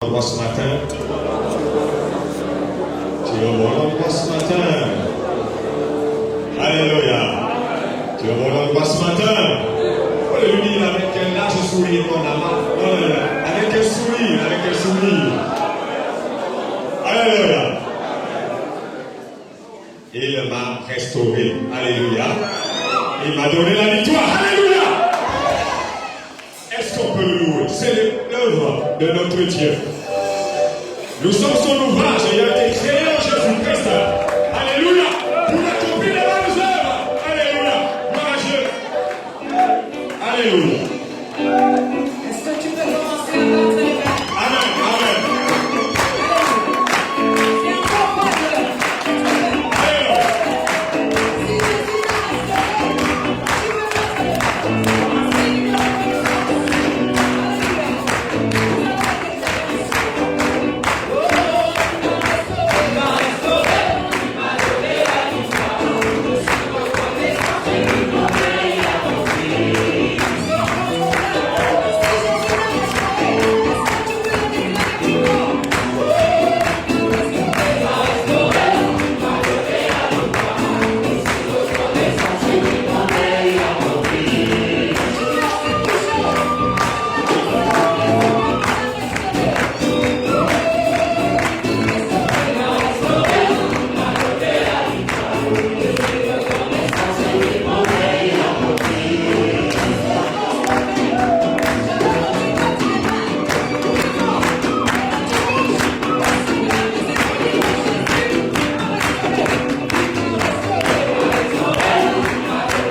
Endroit ce matin. Tu es au bon endroit ce matin. Alléluia. Tu es au bon endroit ce matin. On le dire avec un large sourire qu'on a. Avec un sourire, Alléluia. Il m'a restauré. Alléluia. Il m'a donné la victoire. Alléluia. Est-ce qu'on peut le louer? C'est l'œuvre de notre Dieu. Nous sommes son ouvrage et il a été créé en Jésus-Christ. Alléluia. Pour accomplir les bonnes œuvres. Alléluia. Gloire à Dieu. Alléluia. Est-ce que tu peux commencer à battre les mains? Amen. Amen. C'est encore pas de l'heure. Alléluia. Si Jésus t'a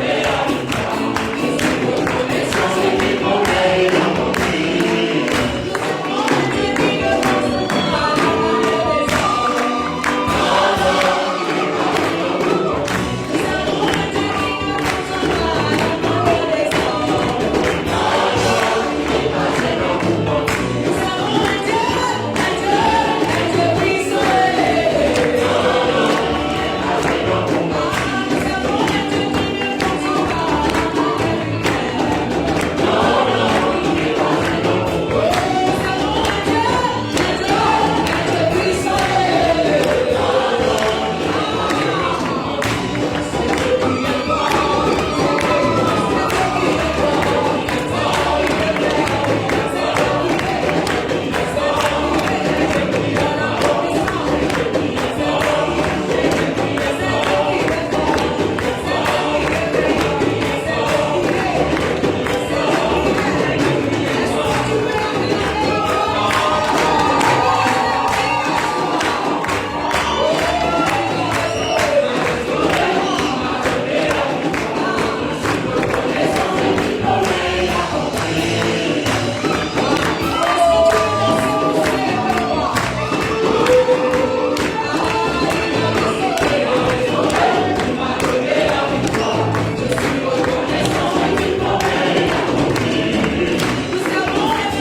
restauré, tu peux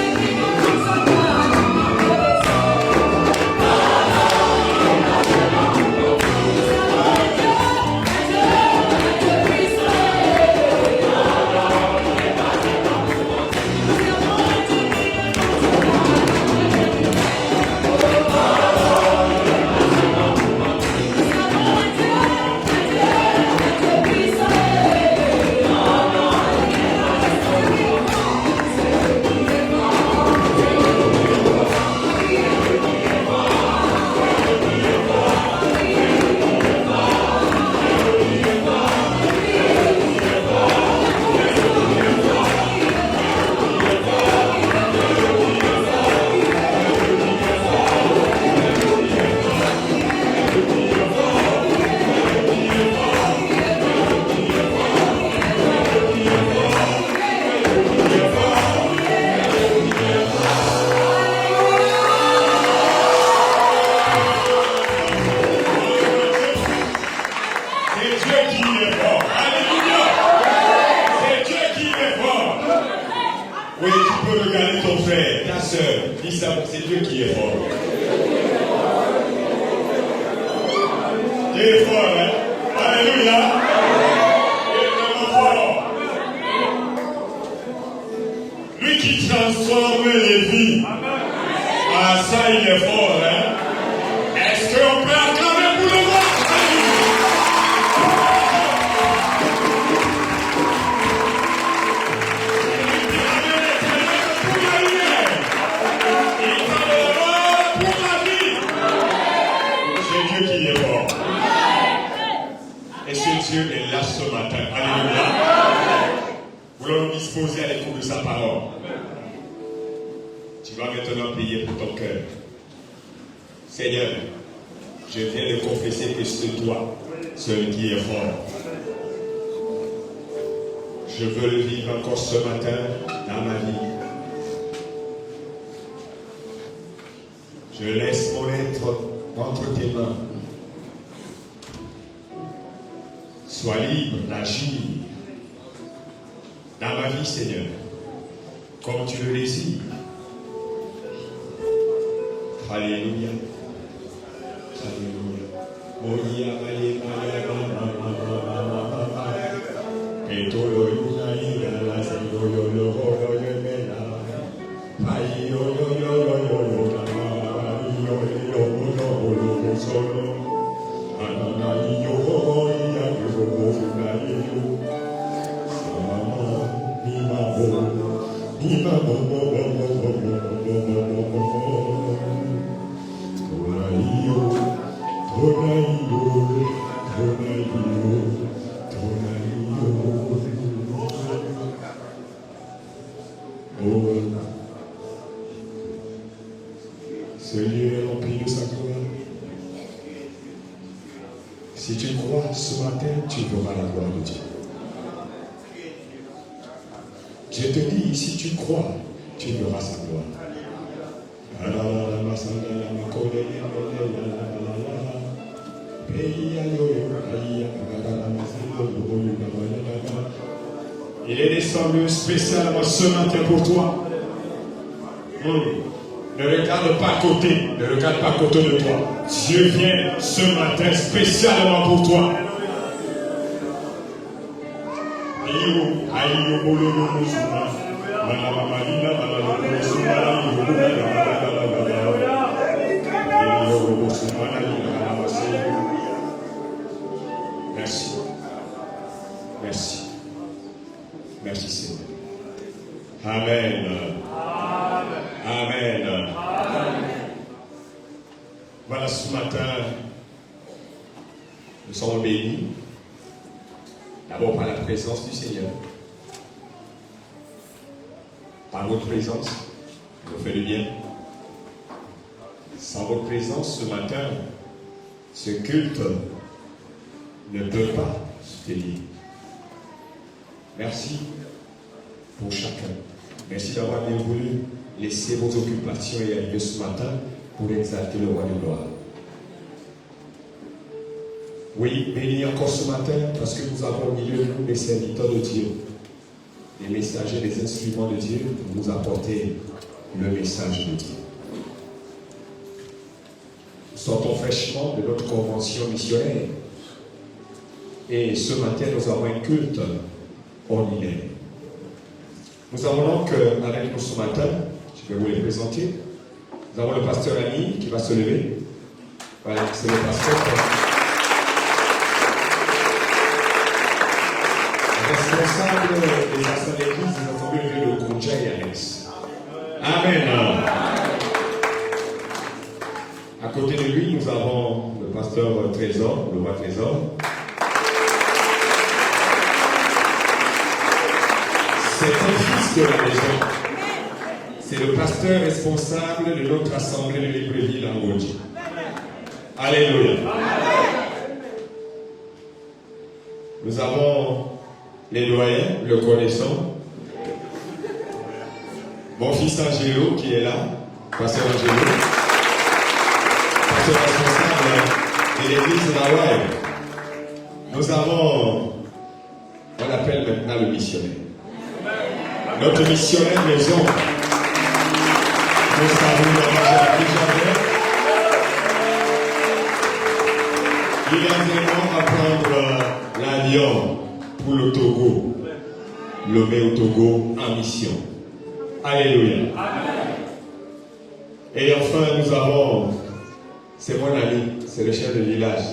battre les mains. Seigneur, c'est Dieu qui est fort. Il est fort, hein? Alléluia. Il est vraiment fort. Lui qui transforme les vies. Ah, ça, il est fort, hein? Est-ce qu'on peut acclamer pour le voir? C'est Dieu qui est fort. Et ce Dieu est là ce matin. Alléluia. Voulons nous disposer à l'écoute de sa parole. Tu vas maintenant prier pour ton cœur. Seigneur, je viens de confesser que c'est toi, celui qui est fort. Je veux le vivre encore ce matin dans ma vie. Je laisse mon être entre tes mains. Sois libre d'agir dans ma vie, Seigneur, comme tu le désires. Alléluia. Alléluia. Ce lieu est rempli de sa gloire. Si tu crois ce matin, tu verras la gloire de Dieu. Je te dis, si tu crois, tu verras sa gloire. Il est descendu spécialement ce matin pour toi. Ne regarde pas à côté, ne regarde pas à côté de toi. Dieu vient ce matin spécialement pour toi. Merci. Merci. Merci Seigneur. Amen. Amen. Voilà, ce matin, nous sommes bénis. D'abord par la présence du Seigneur. Par votre présence, vous fait du bien. Sans votre présence ce matin, ce culte ne peut pas se tenir. Merci pour chacun. Merci d'avoir bien voulu laisser vos occupations et arriver ce matin pour exalter le roi de gloire. Oui, bénis encore ce matin parce que nous avons au milieu de nous des serviteurs de Dieu, des messagers, des instruments de Dieu pour nous apporter le message de Dieu. Nous sortons fraîchement de notre convention missionnaire et ce matin nous avons un culte ordinaire. Nous avons donc avec nous ce matin, je vais vous les présenter, nous avons le pasteur Ami qui va se lever. Voilà, c'est le pasteur responsable des assemblées d'église des assemblées de Koudja et Alex. Amen. À côté de lui, nous avons le pasteur Trésor, le roi Trésor. C'est un fils de la maison. C'est le pasteur responsable de notre assemblée de Libreville en Goji. Alléluia. Nous avons les doyens, le connaissant. Mon fils Angelo qui est là, pasteur Angelo, pasteur responsable de l'église de la Hawaï. Nous avons, on appelle maintenant le missionnaire. Notre missionnaire maison. Nous saluons la il est vraiment à prendre l'avion pour le Togo, le met au Togo en mission. Alléluia. Et enfin, nous avons, c'est mon ami, c'est le chef de village.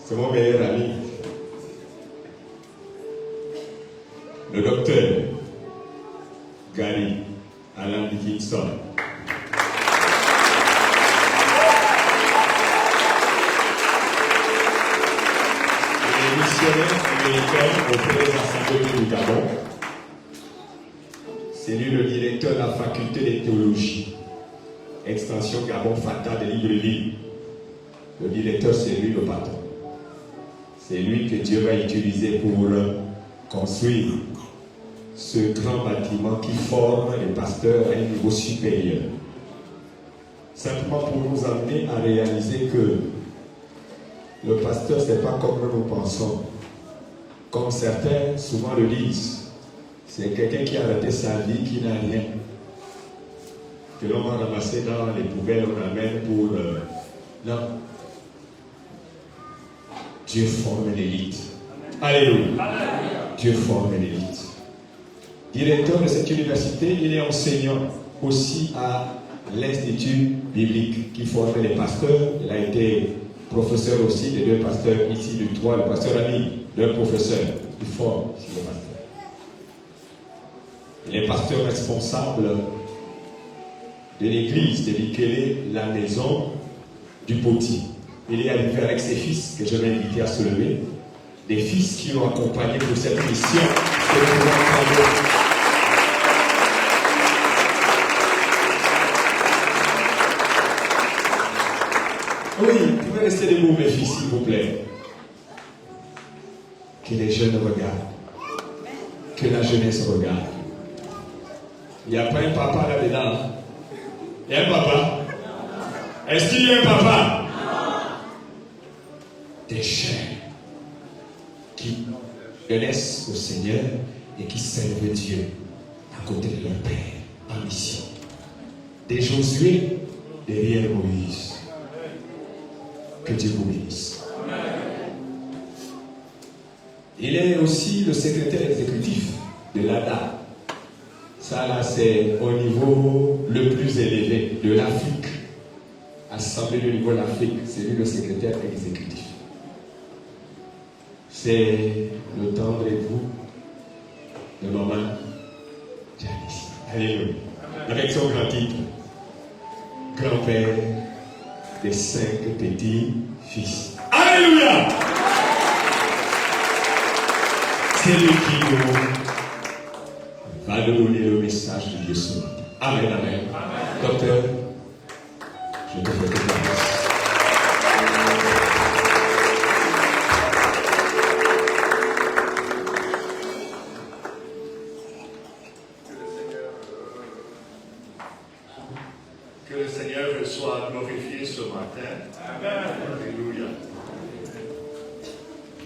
C'est mon meilleur ami. Le docteur Gary Alan Dickinson. Le missionnaire américain auprès des assemblées du Gabon. C'est lui le directeur de la faculté de théologie. Extension Gabon Fata de Libreville. Le directeur, c'est lui le patron. C'est lui que Dieu va utiliser pour construire ce grand bâtiment qui forme les pasteurs à un niveau supérieur. Simplement pour nous amener à réaliser que le pasteur, ce n'est pas comme nous pensons. Comme certains souvent le disent. C'est quelqu'un qui a arrêté sa vie, qui n'a rien. Que l'on va ramasser dans les poubelles, on amène pour... Non. Dieu forme l'élite. Alléluia. Dieu forme l'élite. Directeur de cette université, il est enseignant aussi à l'Institut biblique qui forme les pasteurs. Il a été professeur aussi des deux pasteurs ici du 3, le pasteur Ami, leur professeur. Il forme aussi les pasteurs. Il est pasteur responsable de l'église de Bikele, la maison du potier. Il est arrivé avec ses fils que je vais inviter à se lever. Des fils qui l'ont accompagné pour cette mission. Oui, vous pouvez rester debout, mes fils, s'il vous plaît. Que les jeunes regardent. Que la jeunesse regarde. Il n'y a pas un papa là-dedans. Il y a un papa. Est-ce qu'il y a un papa? Des jeunes qui laissent au Seigneur et qui servent Dieu à côté de leur Père en mission. Des Josué derrière Moïse. Que Dieu vous bénisse. Il est aussi le secrétaire exécutif de l'ADA. Ça là, c'est au niveau le plus élevé de l'Afrique. Assemblée du niveau de l'Afrique, c'est lui le secrétaire exécutif. C'est le tendre époux de maman Janice. Alléluia. Avec son grand titre, grand-père des 5 petits fils. Alléluia. C'est lui qui nous va nous donner le message de Dieu ce matin. Amen, amen. Docteur, je te fais confiance. Que le Seigneur soit glorifié ce matin. Amen. Alléluia.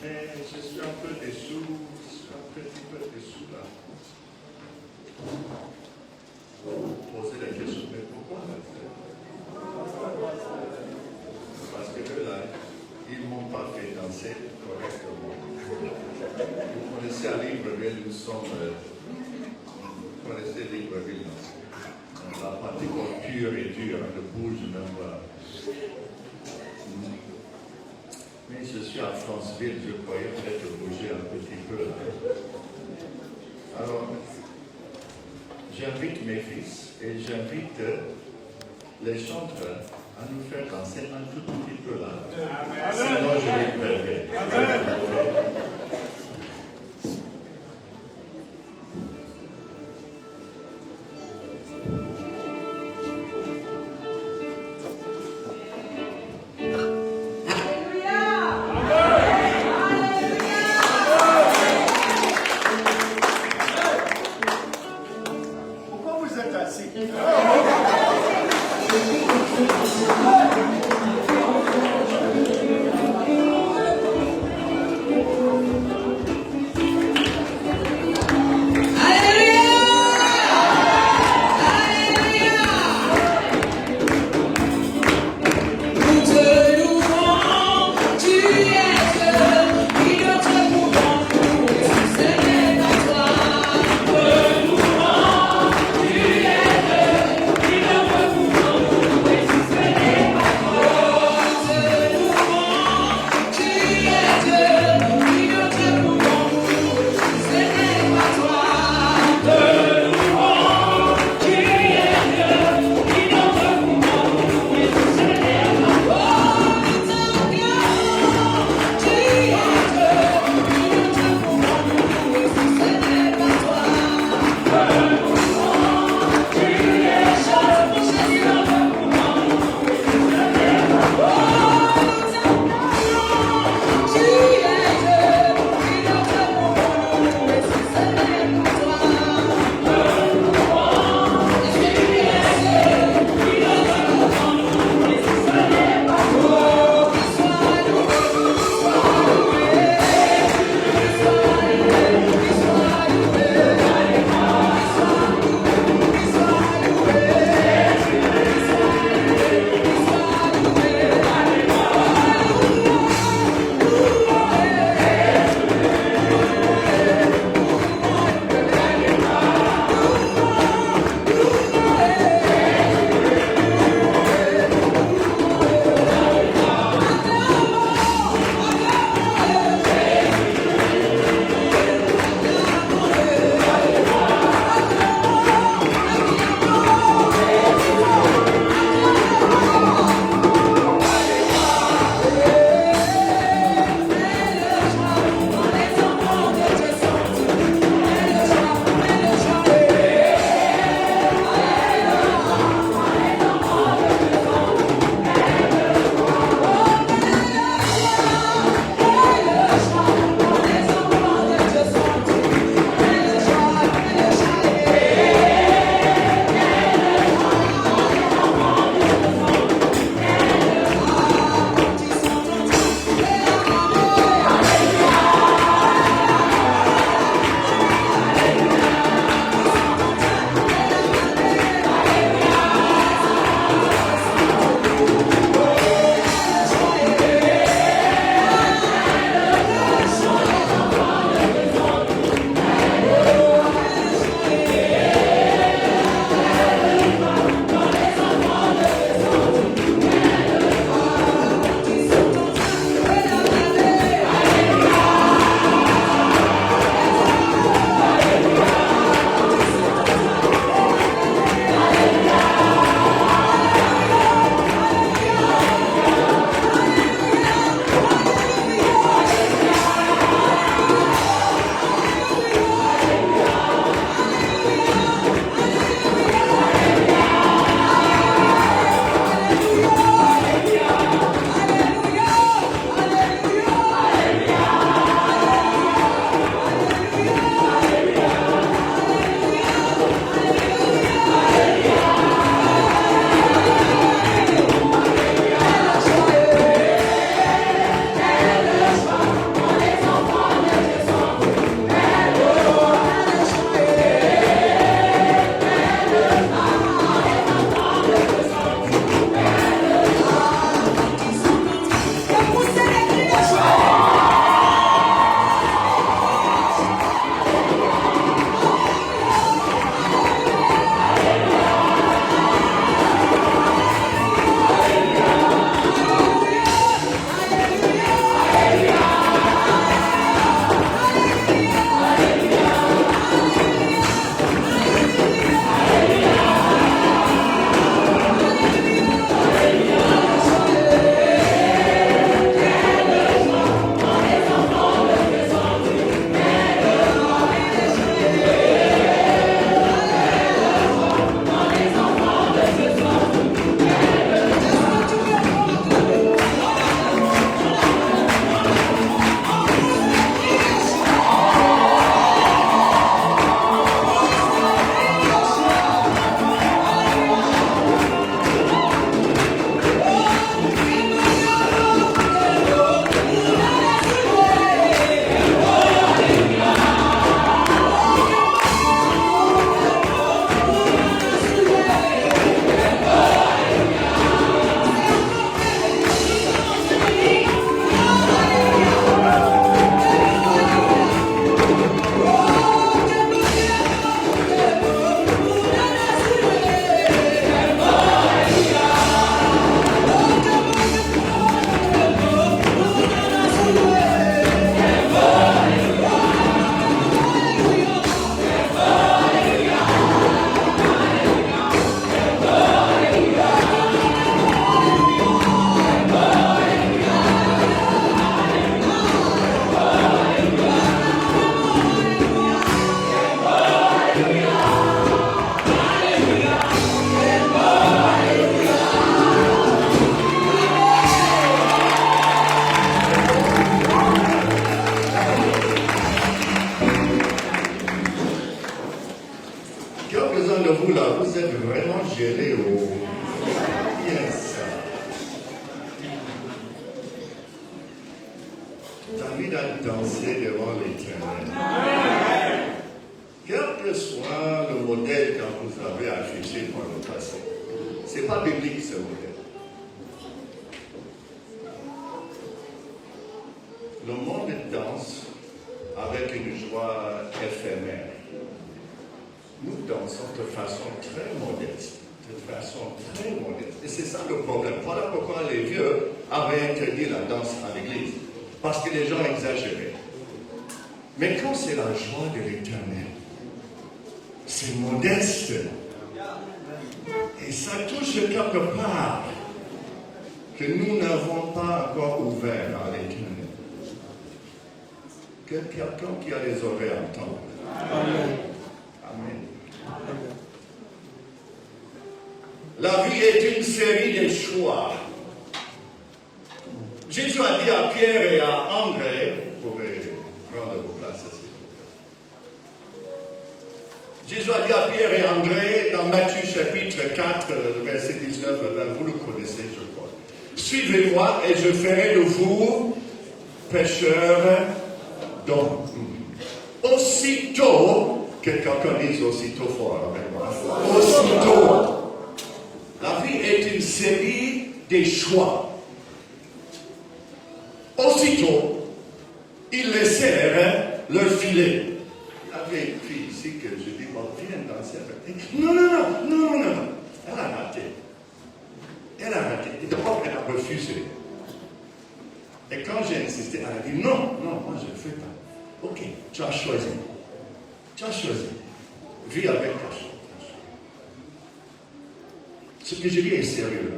Mais je suis un peu déçu, là. Poser la question, mais pourquoi parce que là, ils ne m'ont pas fait danser correctement. Vous connaissez à Libreville, nous sommes... vous connaissez Libreville, non? La partie pure et dure, ne bouge même pas. Mais je suis à Franceville, je croyais peut-être bouger un petit peu. Alors, j'invite mes fils et j'invite les chanteurs à nous faire danser un tout petit peu là. Sinon, je vais perdre. Amen. danser, oh. Yes. David a dansé devant l'Éternel. Quel que soit le modèle que vous avez affiché par le passé, ce n'est pas biblique ce modèle. Le monde danse avec une joie éphémère. Nous dansons de façon très modeste. Et c'est ça le problème. Voilà pourquoi les vieux avaient interdit la danse à l'église. Parce que les gens exagéraient. Mais quand c'est la joie de l'Éternel, c'est modeste. Et ça touche quelque part que nous n'avons pas encore ouvert à l'Éternel. Que quelqu'un qui a les oreilles entende. Amen. Amen. La vie est une série de choix. Jésus a dit à Pierre et à André, vous pouvez prendre vos places ici. Jésus a dit à Pierre et André dans Matthieu chapitre 4, verset 19 à 20, vous le connaissez, je crois. Suivez-moi et je ferai de vous pécheurs d'hommes. Aussitôt, que quelqu'un dise aussitôt fort avec moi. Aussitôt. La vie est une série de choix. Aussitôt, ils laissèrent leur filet. Il y avait une fille ici que je dis, bon, viens danser avec elle. Non. Elle a raté. Et d'abord, elle a refusé. Et quand j'ai insisté, elle a dit, non, moi je ne fais pas. Ok, tu as choisi. Vis avec ta choix. Ce que je dis est sérieux.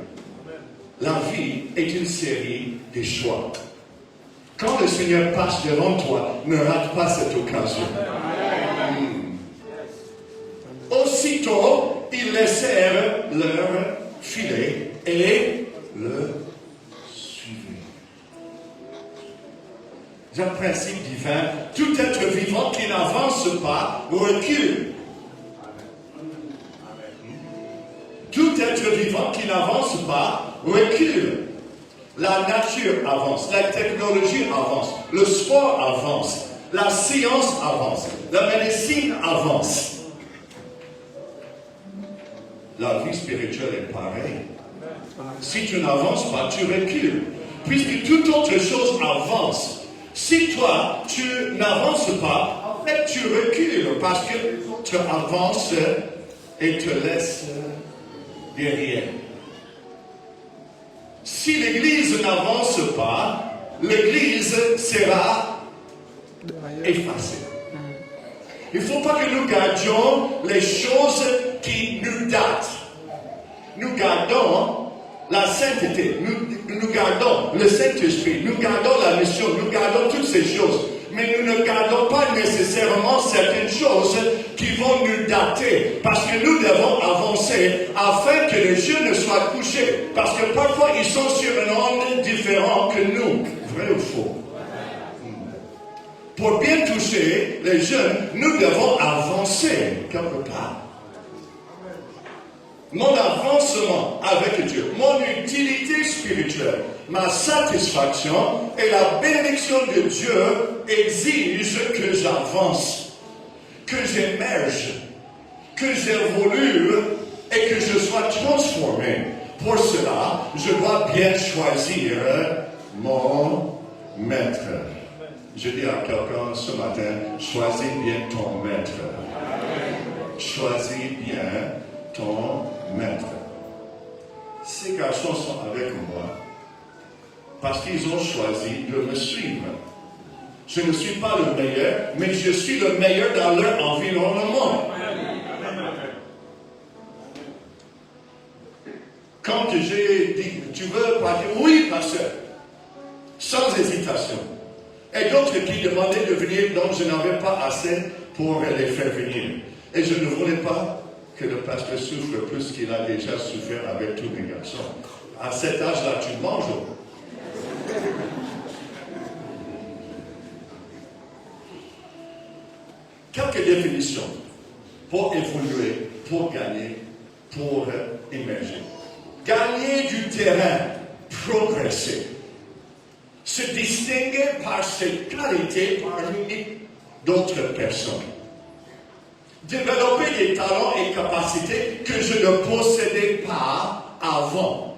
La vie est une série de choix. Quand le Seigneur passe devant toi, ne rate pas cette occasion. Aussitôt, ils laissèrent leur filet et le suivaient. C'est un principe divin. Tout être vivant qui n'avance pas recule. Tout être vivant qui n'avance pas recule. La nature avance, la technologie avance, le sport avance, la science avance, la médecine avance. La vie spirituelle est pareille. Si tu n'avances pas, tu recules. Puisque toute autre chose avance. Si toi, tu n'avances pas, en fait, tu recules parce que tu avances et te laisses derrière. Si l'Église n'avance pas, l'Église sera effacée. Il ne faut pas que nous gardions les choses qui nous datent. Nous gardons la sainteté, nous gardons le Saint-Esprit, nous gardons la mission, nous gardons toutes ces choses. Mais nous ne gardons pas nécessairement certaines choses qui vont nous dater. Parce que nous devons avancer afin que les jeunes soient couchés. Parce que parfois ils sont sur un onde différent que nous. Vrai ou faux? Pour bien toucher les jeunes, nous devons avancer quelque part. Mon avancement avec Dieu, mon utilité spirituelle, ma satisfaction et la bénédiction de Dieu exigent que j'avance, que j'émerge, que j'évolue et que je sois transformé. Pour cela, je dois bien choisir mon maître. Je dis à quelqu'un ce matin, choisis bien ton maître. Choisis bien ton maître. Ces garçons sont avec moi parce qu'ils ont choisi de me suivre. Je ne suis pas le meilleur, mais je suis le meilleur dans leur environnement. Quand j'ai dit, tu veux partir? Oui, pasteur. Sans hésitation. Et d'autres qui demandaient de venir, donc je n'avais pas assez pour les faire venir. Et je ne voulais pas que le pasteur souffre plus qu'il a déjà souffert avec tous les garçons. À cet âge-là, tu manges. Quelques définitions pour évoluer, pour gagner, pour émerger. Gagner du terrain, progresser. Se distinguer par ses qualités parmi d'autres personnes. Développer des talents et capacités que je ne possédais pas avant.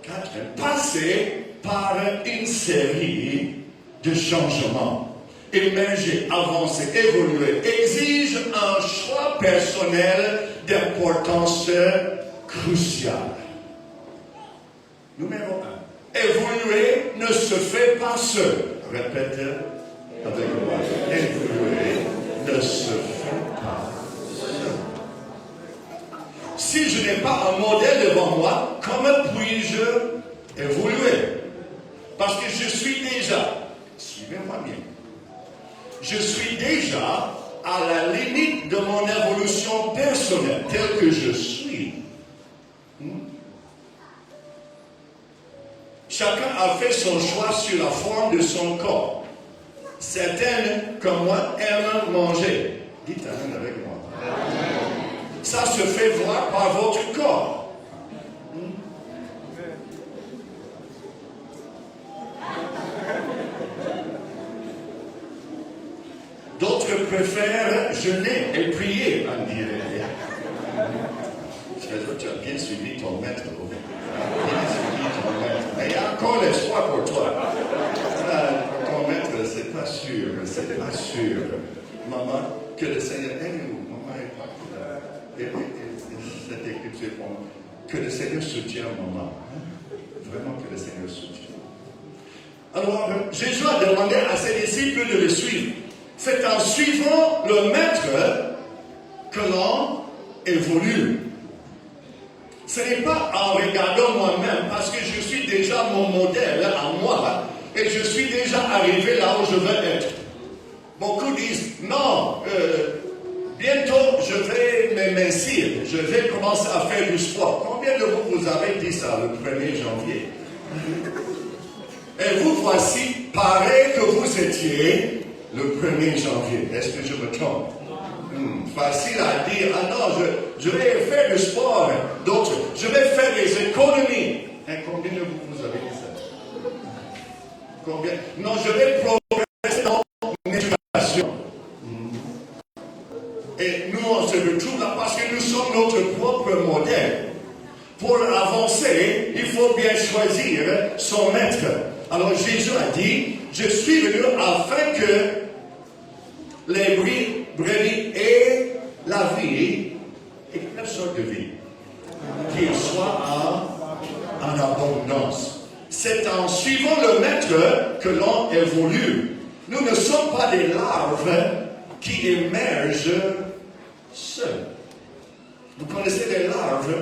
4. Passer par une série de changements. Émerger, avancer, évoluer exige un choix personnel d'importance cruciale. Numéro 1. Évoluer ne se fait pas seul. Répète avec moi. Évoluer ne se fait pas seul. Si je n'ai pas un modèle devant moi, comment puis-je évoluer? Parce que je suis déjà, suivez-moi bien, je suis déjà à la limite de mon évolution personnelle, telle que je suis. Chacun a fait son choix sur la forme de son corps. Certaines, comme moi, aiment manger. Dites Amen avec moi. Ça se fait voir par votre corps. D'autres préfèrent jeûner et prier, on dirait. Tu as bien suivi ton maître. Bien suivi ton maître. Mais il y a encore l'espoir pour toi. Ton maître, c'est pas sûr. C'est pas sûr. Maman, que le Seigneur aide-nous. Maman est partie là. Et cette écriture, que le Seigneur soutienne maman. Vraiment que le Seigneur soutienne. Alors, Jésus a demandé à ses disciples de le suivre. C'est en suivant le maître que l'on évolue. Ce n'est pas en regardant moi-même, parce que je suis déjà mon modèle à moi, et je suis déjà arrivé là où je veux être. Beaucoup disent, non, bientôt je vais m'émincir, je vais commencer à faire du sport. Combien de vous avez dit ça le 1er janvier? Et vous voici, pareil que vous étiez le 1er janvier. Est-ce que je me trompe? Facile à dire, ah non, je vais faire du sport. D'autres, je vais faire des économies. Et combien de vous avez dit ça? Combien? Non, je vais progresser dans mon éducation. Et nous, on se retrouve là parce que nous sommes notre propre modèle. Pour avancer, il faut bien choisir son maître. Alors Jésus a dit, je suis venu afin que les brebis aient la vie, et quelle sorte de vie? Qu'il soit en abondance. C'est en suivant le maître que l'on évolue. Nous ne sommes pas des larves qui émergent seules. Vous connaissez les larves?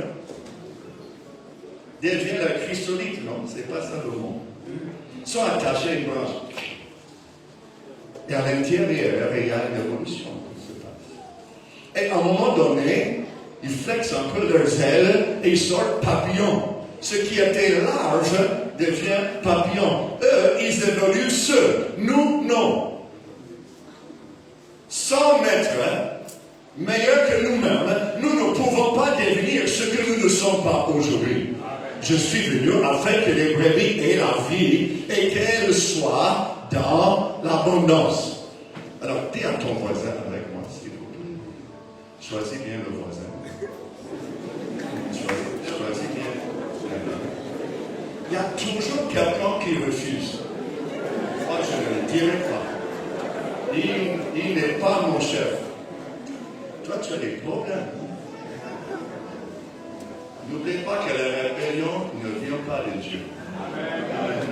Deviennent la chrysolite, non? C'est pas ça le mot. Ils sont attachés à une branche. Et à l'intérieur, il y a une évolution qui se passe. Et à un moment donné, ils flexent un peu leurs ailes et ils sortent papillons. Ce qui était large devient papillon. Eux, ils évoluent seuls. Nous, non. Sans maître, meilleur que nous-mêmes, nous ne pouvons pas devenir ce que nous ne sommes pas aujourd'hui. Je suis venu afin que les brebis aient la vie et qu'elles soient dans l'abondance. Alors, dis à ton voisin avec moi, s'il vous plaît. Choisis bien le voisin. Choisis bien. Il y a toujours quelqu'un qui refuse. Moi, je ne le dirai pas. Il n'est pas mon chef. Toi, tu as des problèmes. N'oubliez pas que la rébellion ne vient pas de Dieu. Amen.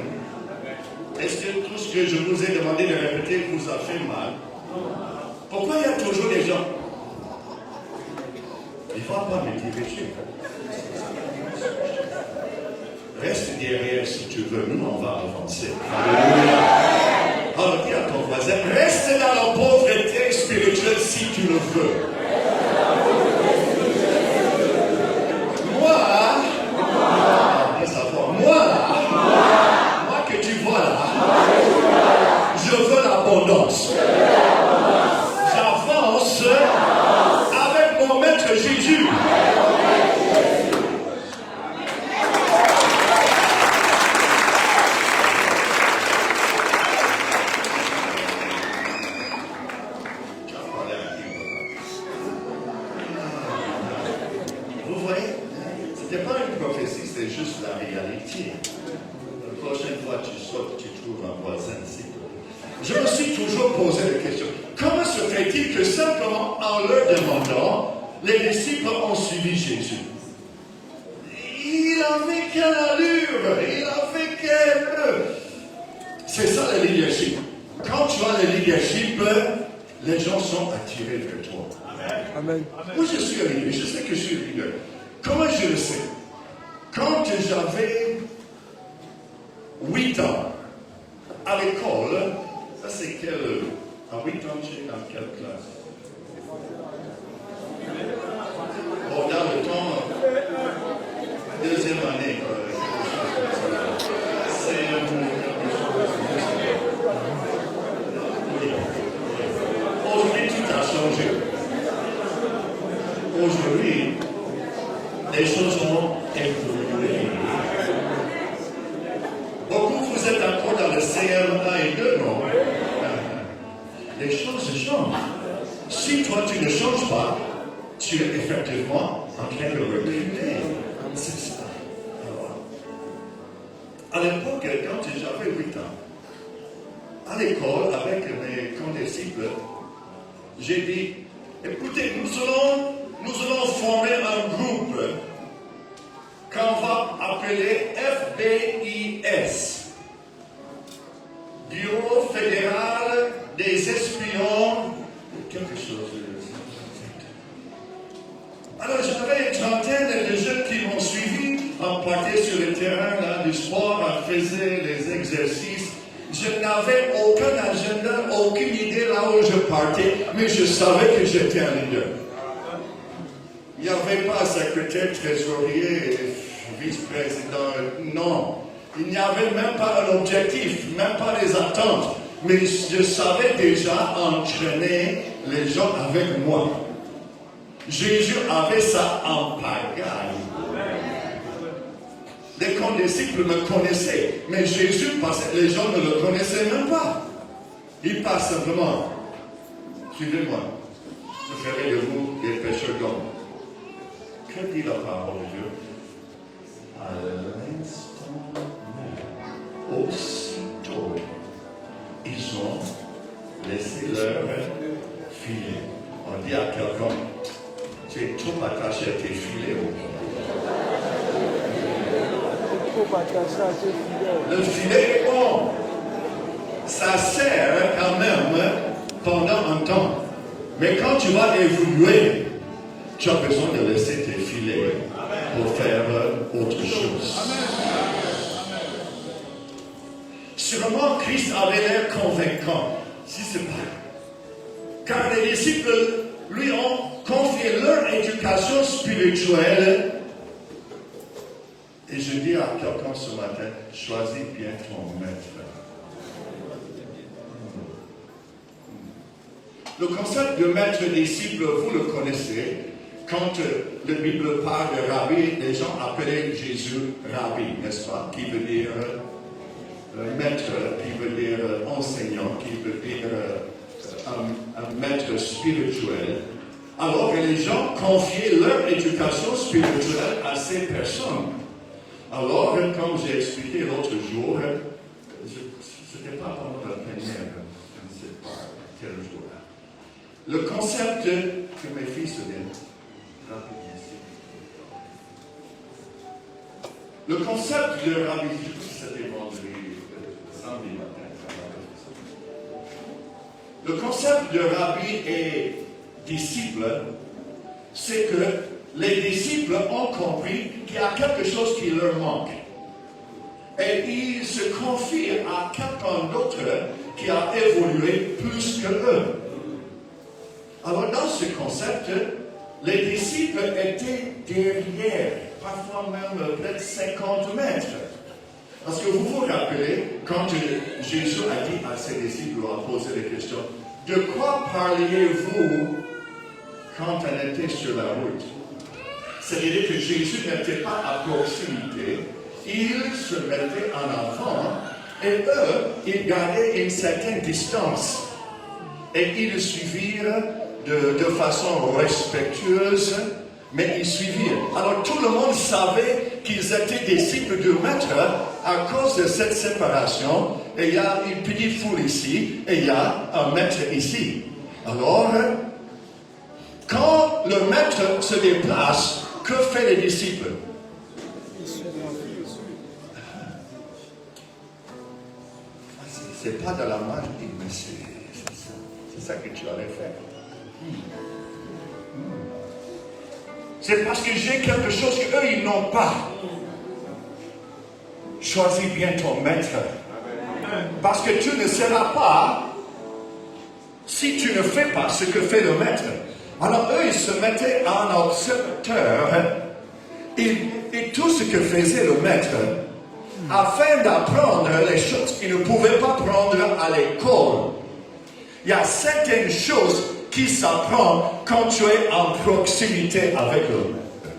Est-ce que tout ce que je vous ai demandé de répéter vous a fait mal? Pourquoi il y a toujours des gens? Il ne faut pas me diriger. Reste derrière si tu veux. Nous, on va avancer. Alors dis à ton voisin, reste dans la pauvreté spirituelle si tu le veux. Moi que tu vois là, je veux l'abondance. J'avance avec mon maître Jésus. n'était pas une prophétie, c'était juste la réalité. La prochaine fois que tu sautes, tu trouves un voisin ici. Je me suis toujours posé la question, comment se fait-il que simplement en leur demandant, les disciples ont suivi Jésus? Il avait quelle allure, il avait quelle... C'est ça le leadership. Quand tu as le leadership, les gens sont attirés vers toi. Amen. Moi, je suis un leader, je sais que je suis un leader. Comment je le sais? Quand j'avais 8 ans, à l'école, ça c'est quel... À 8 ans, tu es dans quelle classe? Bon, dans le temps, deuxième année, aujourd'hui, tout a changé. Aujourd'hui, les choses ont évolué. Beaucoup, vous êtes encore dans le CM1 et 2, non? Les choses changent. Si toi, tu ne changes pas, tu es effectivement en train de reculer. C'est ça. À l'époque, quand j'avais 8 ans, à l'école, avec mes condisciples, j'ai dit, écoutez, nous allons former un groupe qu'on va appeler FBIS, Bureau fédéral des espions, quelque chose. Alors j'avais une trentaine de jeunes qui m'ont suivi, on partait sur le terrain là, du sport, on faisait les exercices. Je n'avais aucun agenda, aucune idée là où je partais, mais je savais que j'étais un leader. Il n'y avait pas secrétaire, trésorier, vice-président, non. Il n'y avait même pas un objectif, même pas des attentes. Mais je savais déjà entraîner les gens avec moi. Jésus avait ça en pagaille. Les condisciples me connaissaient, mais Jésus passait, les gens ne le connaissaient même pas. Il passe simplement. Suivez-moi. Je ferai de vous des pêcheurs d'hommes. Que dit la parole de Dieu? À l'instant même, aussitôt, ils ont laissé leur filet. On dit à quelqu'un, tu es trop attaché à tes filets au Le filet est bon. Ça sert quand même pendant un temps. Mais quand tu vas évoluer, tu as besoin de laisser tes filets pour faire autre chose. Sûrement, Christ avait l'air convaincant. Si c'est pas. Car les disciples lui ont confié leur éducation spirituelle. Et je dis à quelqu'un ce matin, choisis bien ton maître. Le concept de maître-disciple, vous le connaissez. Quand la Bible parle de rabbi, les gens appelaient Jésus rabbi, n'est-ce pas? Qui veut dire maître, qui veut dire enseignant, qui veut dire un maître spirituel. Alors que les gens confiaient leur éducation spirituelle à ces personnes. Alors, comme j'ai expliqué l'autre jour, ce n'était pas pendant la première, je ne sais pas quel jour. Le concept que mes filles se viennent. Le concept de rabbi, c'était vendredi, samedi matin. Le concept de rabbi et disciple, c'est que les disciples ont compris qu'il y a quelque chose qui leur manque. Et ils se confient à quelqu'un d'autre qui a évolué plus que eux. Alors dans ce concept, les disciples étaient derrière, parfois même peut-être 50 mètres. Parce que vous vous rappelez, quand Jésus a dit à ses disciples, il a posé la question, de quoi parliez-vous quand on était sur la route? C'est-à-dire que Jésus n'était pas à proximité, il se mettait en avant, et eux, ils gardaient une certaine distance. Et ils le suivirent de façon respectueuse, mais ils suivirent. Alors tout le monde savait qu'ils étaient disciples du maître à cause de cette séparation. Et il y a une petite foule ici, et il y a un maître ici. Alors, quand le maître se déplace, que fait les disciples? C'est pas de la magie, mais c'est ça que tu allais faire. C'est parce que j'ai quelque chose qu'eux, ils n'ont pas. Choisis bien ton maître. Parce que tu ne seras pas si tu ne fais pas ce que fait le maître. Alors eux, ils se mettaient en observateur et tout ce que faisait le maître afin d'apprendre les choses qu'ils ne pouvaient pas prendre à l'école. Il y a certaines choses qui s'apprennent quand tu es en proximité avec le maître.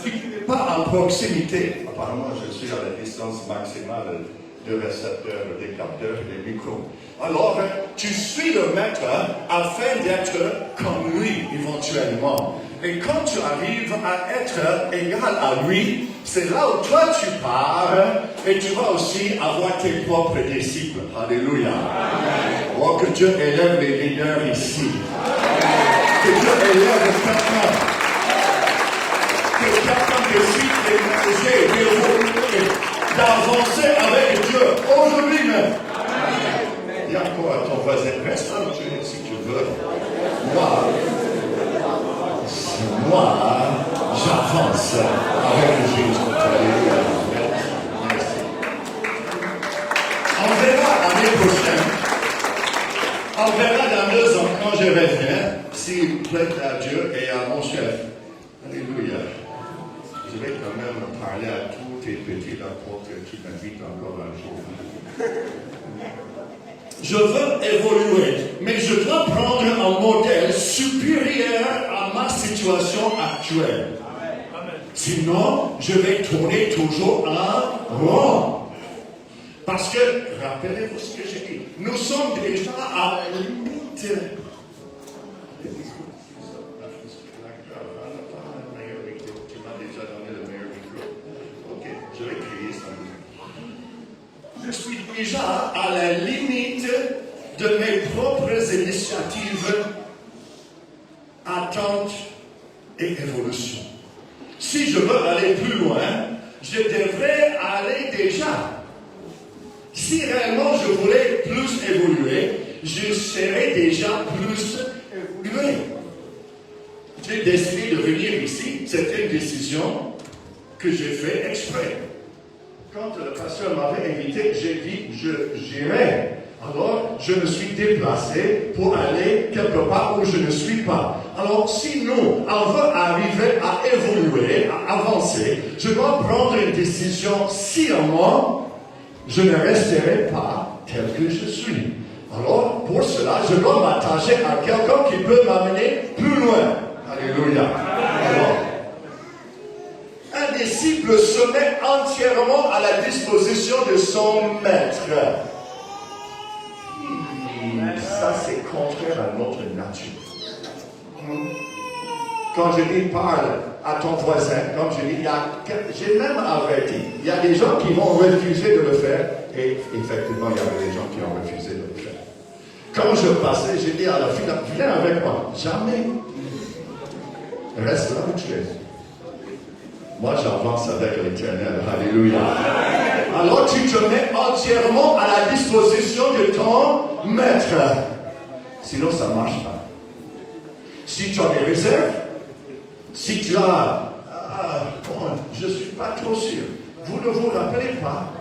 Si tu n'es pas en proximité, apparemment je suis à la distance maximale de récepteurs, des capteurs et des micros. Alors, tu suis le maître afin d'être comme lui éventuellement. Et quand tu arrives à être égal à lui, c'est là où toi tu pars et tu vas aussi avoir tes propres disciples. Alléluia. Oh, que Dieu élève les leaders ici. Que Dieu élève quelqu'un. Que quelqu'un décide d'évoluer, d'avancer avec Dieu aujourd'hui même. Dis encore à ton voisin, reste en Dieu si tu veux. Moi, j'avance avec Jésus. Merci. On verra l'année prochaine. On verra dans 2 ans quand je reviens, s'il plaît à Dieu et à mon chef. Alléluia. Je vais quand même parler à tous tes petits là pour que tu m'invites encore un jour. Je veux évoluer, mais je dois prendre un modèle supérieur à ma situation actuelle. Sinon, je vais tourner toujours en rond. Parce que, rappelez-vous ce que j'ai dit, nous sommes déjà à la limite. Tu m'as déjà donné le meilleur micro. Ok, je vais créer ça. Je suis déjà à la limite de mes propres initiatives, attentes et évolution. Si je veux aller plus loin, je devrais aller déjà. Si réellement je voulais plus évoluer, je serais déjà plus évolué. J'ai décidé de venir ici, c'était une décision que j'ai fait exprès. Quand le pasteur m'avait invité, j'ai dit, j'irai. Alors, je me suis déplacé pour aller quelque part où je ne suis pas. Alors, si nous, on veut arriver à évoluer, à avancer, je dois prendre une décision sciemment, je ne resterai pas tel que je suis. Alors, pour cela, je dois m'attacher à quelqu'un qui peut m'amener plus loin. Alléluia. Alors, un disciple se met entièrement à la disposition de son maître. Ça, c'est contraire à notre nature. Quand je dis parle à ton voisin, comme je dis, j'ai même averti, il y a des gens qui vont refuser de le faire, et effectivement, il y avait des gens qui ont refusé de le faire. Quand je passais, j'ai dit à la fille, viens avec moi. Jamais. Reste là où tu es. Moi, j'avance avec l'Éternel. Alléluia. Alors, tu te mets entièrement à la disposition de ton maître. Sinon, ça ne marche pas. Si tu as des réserves, si tu as... je ne suis pas trop sûr. Vous ne vous rappelez pas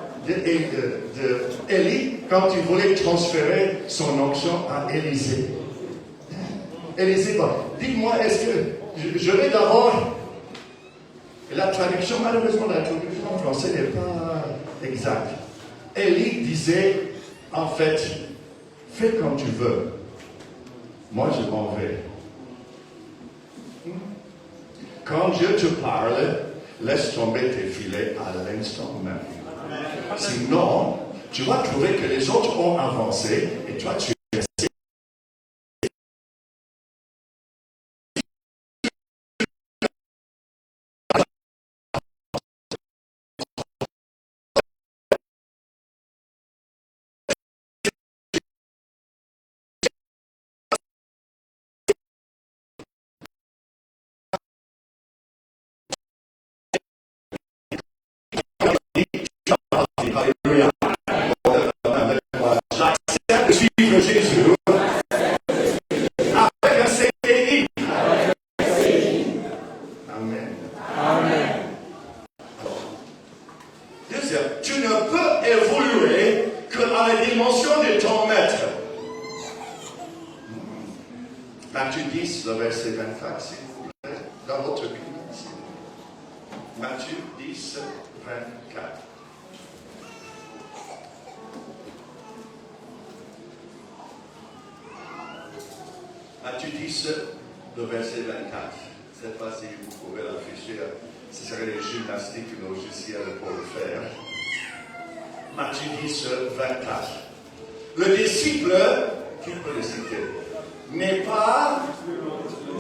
d'Élie quand il voulait transférer son onction à Élisée. Élisée, dis-moi, est-ce que... Je vais d'abord... La traduction, malheureusement, la traduction en français n'est pas exacte. Élie disait, en fait, fais comme tu veux. Moi, je m'en vais. Quand Dieu te parle, laisse tomber tes filets à l'instant même. Sinon, tu vas trouver que les autres ont avancé et toi, tu es resté. Alléluia. J'accepte de suivre Jésus avec un CDI. Amen. Amen. Deuxième, tu ne peux évoluer que à la dimension de ton maître. Matthieu 10, le verset 24, s'il vous plaît, dans votre Bible. Matthieu 10, 24. Matthieu 10, le verset 24. Je ne sais pas si vous pouvez l'afficher. Ce serait des gymnastiques logicielles pour le faire. Matthieu 10, 24. Le disciple, qui peut le citer, n'est pas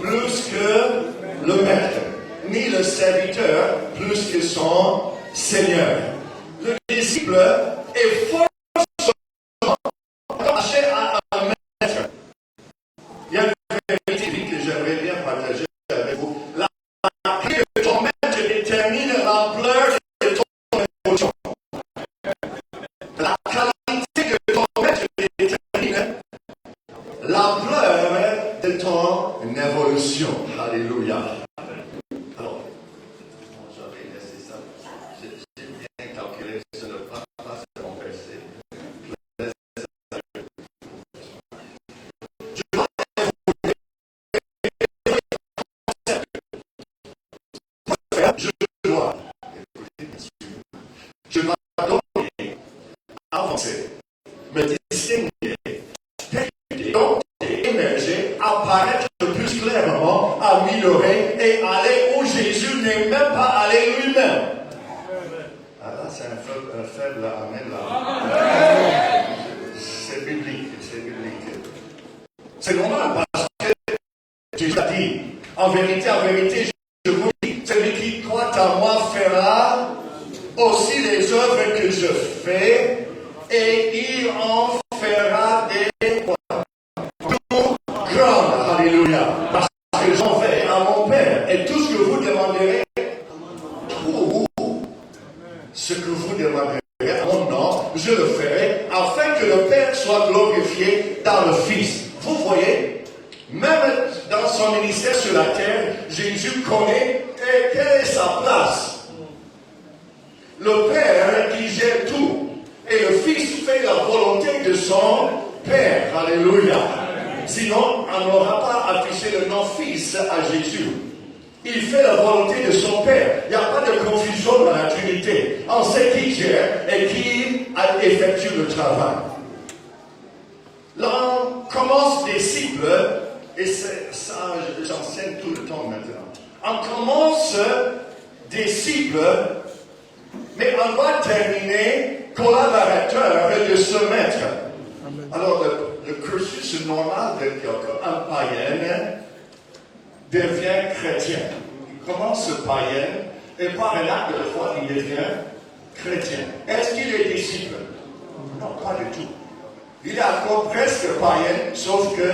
plus que le maître, ni le serviteur plus que son Seigneur. Le disciple est forcément attaché à un maître. Il y a une vérité que j'aimerais bien partager avec vous. La clé de ton maître détermine l'ampleur de ton évolution. La qualité de ton maître détermine l'ampleur de ton évolution. Alléluia. Alors, j'avais laissé ça. J'ai bien calculé sur le pas de mon verset. Je dois donner, avancer, me distinguer, émerger, apparaître plus clairement, améliorer et aller où Jésus n'est même pas allé lui-même. Ah là, c'est un faible amen là. C'est biblique, c'est biblique. C'est normal parce que Jésus a dit, en vérité, je vous dis, celui qui croit en moi fera aussi les œuvres que je fais, et il en fera des tout grandes. Alléluia. Parce que j'en vais à mon Père, et tout ce que vous demanderez, tout ce que vous demanderez à mon nom, je le ferai, afin que le Père soit glorifié dans le Fils. Vous voyez, même dans son ministère sur la terre, Jésus connaît quelle est sa place. Le Père qui gère tout. Et le Fils fait la volonté de son Père. Alléluia. Sinon, on n'aura pas affiché le nom Fils à Jésus. Il fait la volonté de son Père. Il n'y a pas de confusion dans la Trinité. On sait qui gère et qui effectue le travail. Là, on commence disciple, et ça, j'enseigne tout le temps maintenant. On commence disciple, mais on va terminer collaborateur de ce maître. Amen. Alors, le cursus normal de quelqu'un, un païen, devient chrétien. Il commence païen, et par un acte de foi, il devient chrétien. Est-ce qu'il est disciple? Non, pas du tout. Il est encore presque païen, sauf que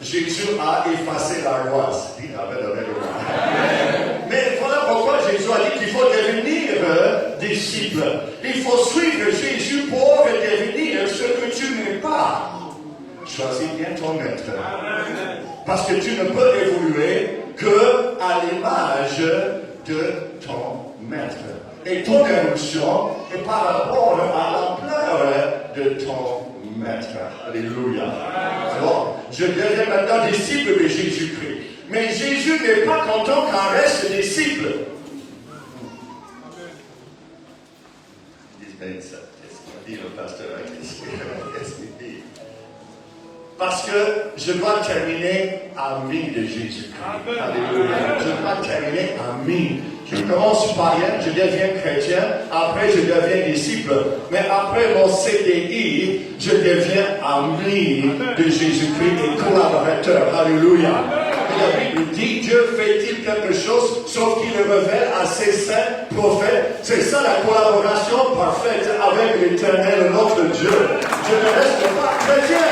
Jésus a effacé l'ardoise. Mais voilà pourquoi Jésus a dit qu'il faut devenir disciple. Il faut suivre Jésus pour devenir ce que tu n'es pas. Choisis bien ton maître. Parce que tu ne peux évoluer que à l'image de ton maître. Et ton évolution est par rapport à l'ampleur de ton maître. Alléluia. Alors, je deviens maintenant disciple de Jésus-Christ. Mais Jésus n'est pas content qu'on reste disciple. Qu'est-ce qu'il dit le pasteur? Qu'est-ce qu'il dit? Parce que je dois terminer ami de Jésus-Christ. Alléluia. Je dois terminer ami. Je commence païen, je deviens chrétien, après je deviens disciple. Mais après mon CDI, je deviens ami de Jésus-Christ et collaborateur. Alléluia. Et la Bible dit, Dieu fait-il quelque chose, sauf qu'il le révèle à ses saints prophètes. C'est ça la collaboration parfaite avec l'Éternel, notre Dieu. Je ne reste pas chrétien.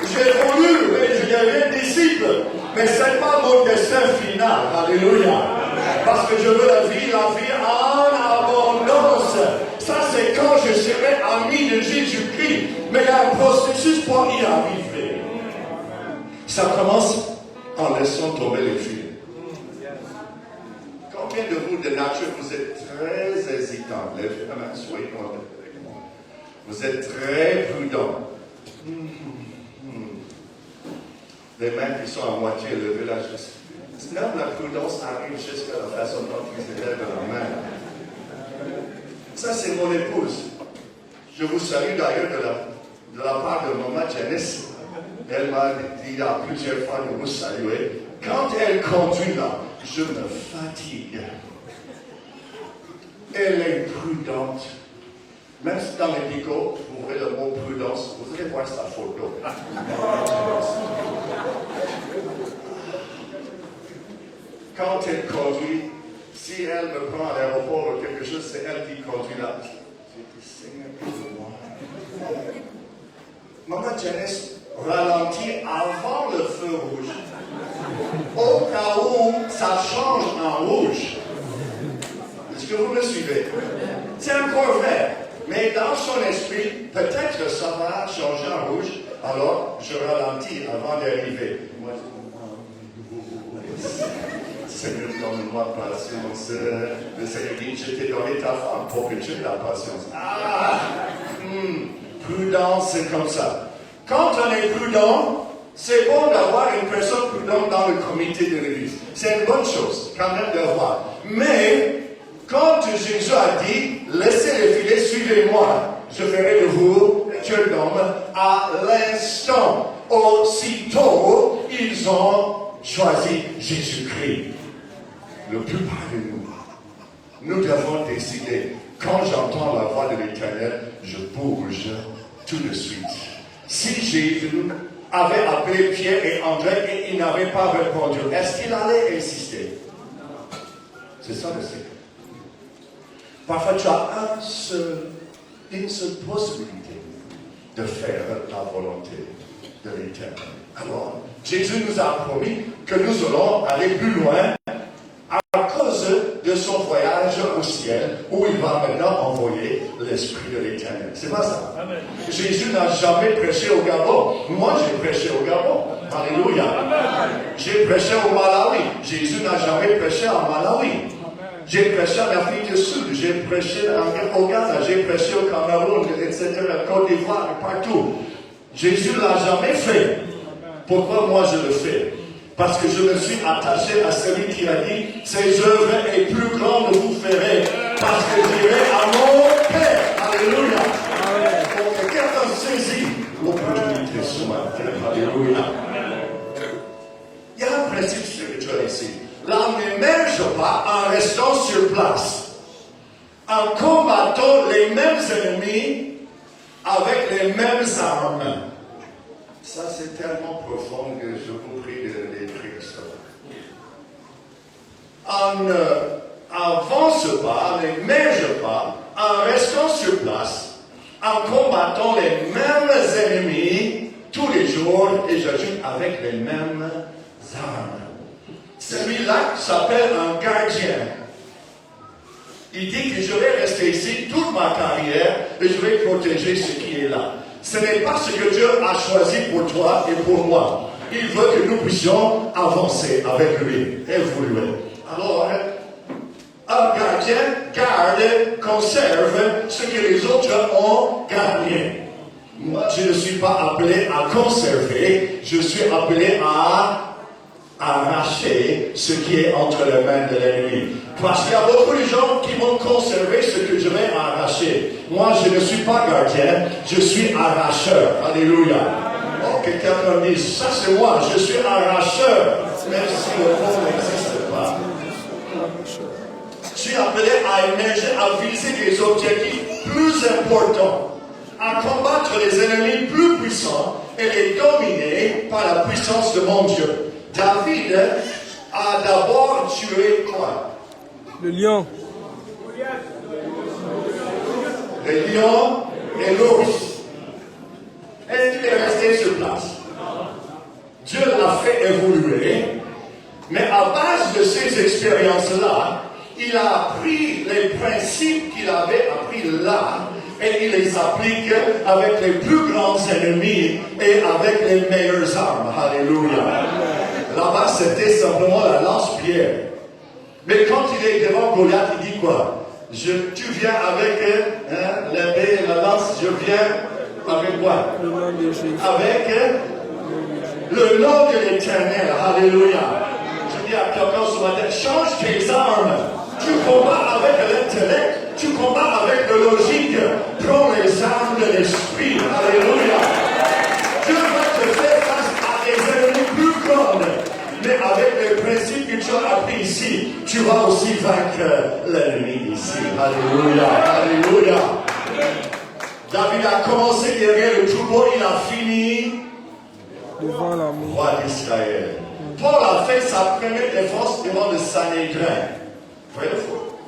J'évolue et je deviens disciple. Mais ce n'est pas mon destin final. Alléluia. Parce que je veux la vie en abondance. Ça, c'est quand je serai ami de Jésus-Christ. Mais il y a un processus pour y arriver. Ça commence en laissant tomber les fils. Combien de vous, de nature, vous êtes très hésitants? Lèvez la main, soyez honnête avec moi. Vous êtes très prudents. Les mains qui sont à moitié levées là, même la prudence arrive jusqu'à la façon dont ils élèvent la main. Ça, c'est mon épouse. Je vous salue d'ailleurs de la part de maman Janice. Elle m'a dit à plusieurs fois de vous saluer. Quand elle conduit là, je me fatigue. Elle est prudente. Même si dans les bigots, vous ouvrez le mot prudence, vous allez voir sa photo. Quand elle conduit, si elle me prend à l'aéroport ou quelque chose, c'est elle qui conduit là. J'ai dit, Seigneur, aide-moi. Maman Janice ralentit avant le feu rouge. Au cas où ça change en rouge. Est-ce que vous me suivez? C'est encore vert. Mais dans son esprit, peut-être que ça va changer en rouge. Alors, je ralentis avant d'arriver. Moi, Seigneur, donne-moi patience. Le Seigneur dit, je t'ai donné ta femme pour que tu aies la patience. Prudence, c'est comme ça. Quand on est prudent, c'est bon d'avoir une personne prudente dans le comité de l'église. C'est une bonne chose, quand même, d'avoir. Mais, quand Jésus a dit, laissez les filets, suivez-moi, je ferai de vous tueur d'homme à l'instant. Aussitôt, ils ont choisi Jésus-Christ. Le plupart de nous devons décider, quand j'entends la voix de l'Éternel, je bouge tout de suite. Si Jésus avait appelé Pierre et André et il n'avait pas répondu, est-ce qu'il allait insister? C'est ça le secret. Parfois, tu as une seule possibilité de faire la volonté de l'Éternel. Alors, Jésus nous a promis que nous allons aller plus loin à cause de son voyage au ciel, où il va maintenant envoyer l'Esprit de l'Éternel. C'est pas ça. Amen. Jésus n'a jamais prêché au Gabon. Moi, j'ai prêché au Gabon. Alléluia. Amen. J'ai prêché au Malawi. Jésus n'a jamais prêché en Malawi. J'ai prêché en Afrique du Sud, j'ai prêché au Ghana, j'ai prêché au Cameroun, etc., Côte d'Ivoire, partout. Jésus ne l'a jamais fait. Pourquoi moi je le fais? Parce que je me suis attaché à celui qui a dit, ces œuvres et plus grandes vous ferez, parce que j'irai à mon Père. Alléluia. Donc quelqu'un saisit l'opportunité ce matin. Alléluia. Il y a un principe spirituel ici. L'âme n'émerge pas en restant sur place, en combattant les mêmes ennemis avec les mêmes armes. Ça, c'est tellement profond que je vous prie d'écrire ça. On n'avance pas, n'émerge pas en restant sur place, en combattant les mêmes ennemis tous les jours, et j'ajoute avec les mêmes armes. Celui-là s'appelle un gardien. Il dit que je vais rester ici toute ma carrière et je vais protéger ce qui est là. Ce n'est pas ce que Dieu a choisi pour toi et pour moi. Il veut que nous puissions avancer avec lui, évoluer. Alors, un gardien garde, conserve ce que les autres ont gagné. Moi, je ne suis pas appelé à conserver, je suis appelé à arracher ce qui est entre les mains de l'ennemi. Parce qu'il y a beaucoup de gens qui vont conserver ce que je vais arracher. Moi, je ne suis pas gardien, je suis arracheur. Alléluia. Oh, que quelqu'un dise, ça c'est moi, je suis arracheur. Même si le mot n'existe pas. Je suis appelé à émerger, à viser des objectifs plus importants, à combattre les ennemis plus puissants et les dominer par la puissance de mon Dieu. David a d'abord tué quoi? Le lion. Le lion et l'ours. Est-ce qu'il est resté sur place? Dieu l'a fait évoluer Mais à base de ces expériences-là, il a appris les principes qu'il avait appris là et il les applique avec les plus grands ennemis et avec les meilleures armes. Alléluia. Là-bas, c'était simplement la lance-pierre. Mais quand il est devant Goliath, il dit quoi? Tu viens avec l'épée et la lance, je viens avec quoi? Avec le nom de l'Éternel. Alléluia. Je dis à quelqu'un ce matin, change tes armes. Tu combats avec l'intellect, tu combats avec la logique. Prends les armes de l'esprit. Alléluia. Dieu va te faire face à des ennemis plus grands. Mais avec les principes que tu as appris ici, tu vas aussi vaincre l'ennemi ici. Alléluia. Alléluia. David a commencé derrière le troupeau, il a fini devant la roi d'Israël. Paul a fait sa première défense devant le Sanhédrin. Vrai ou faux?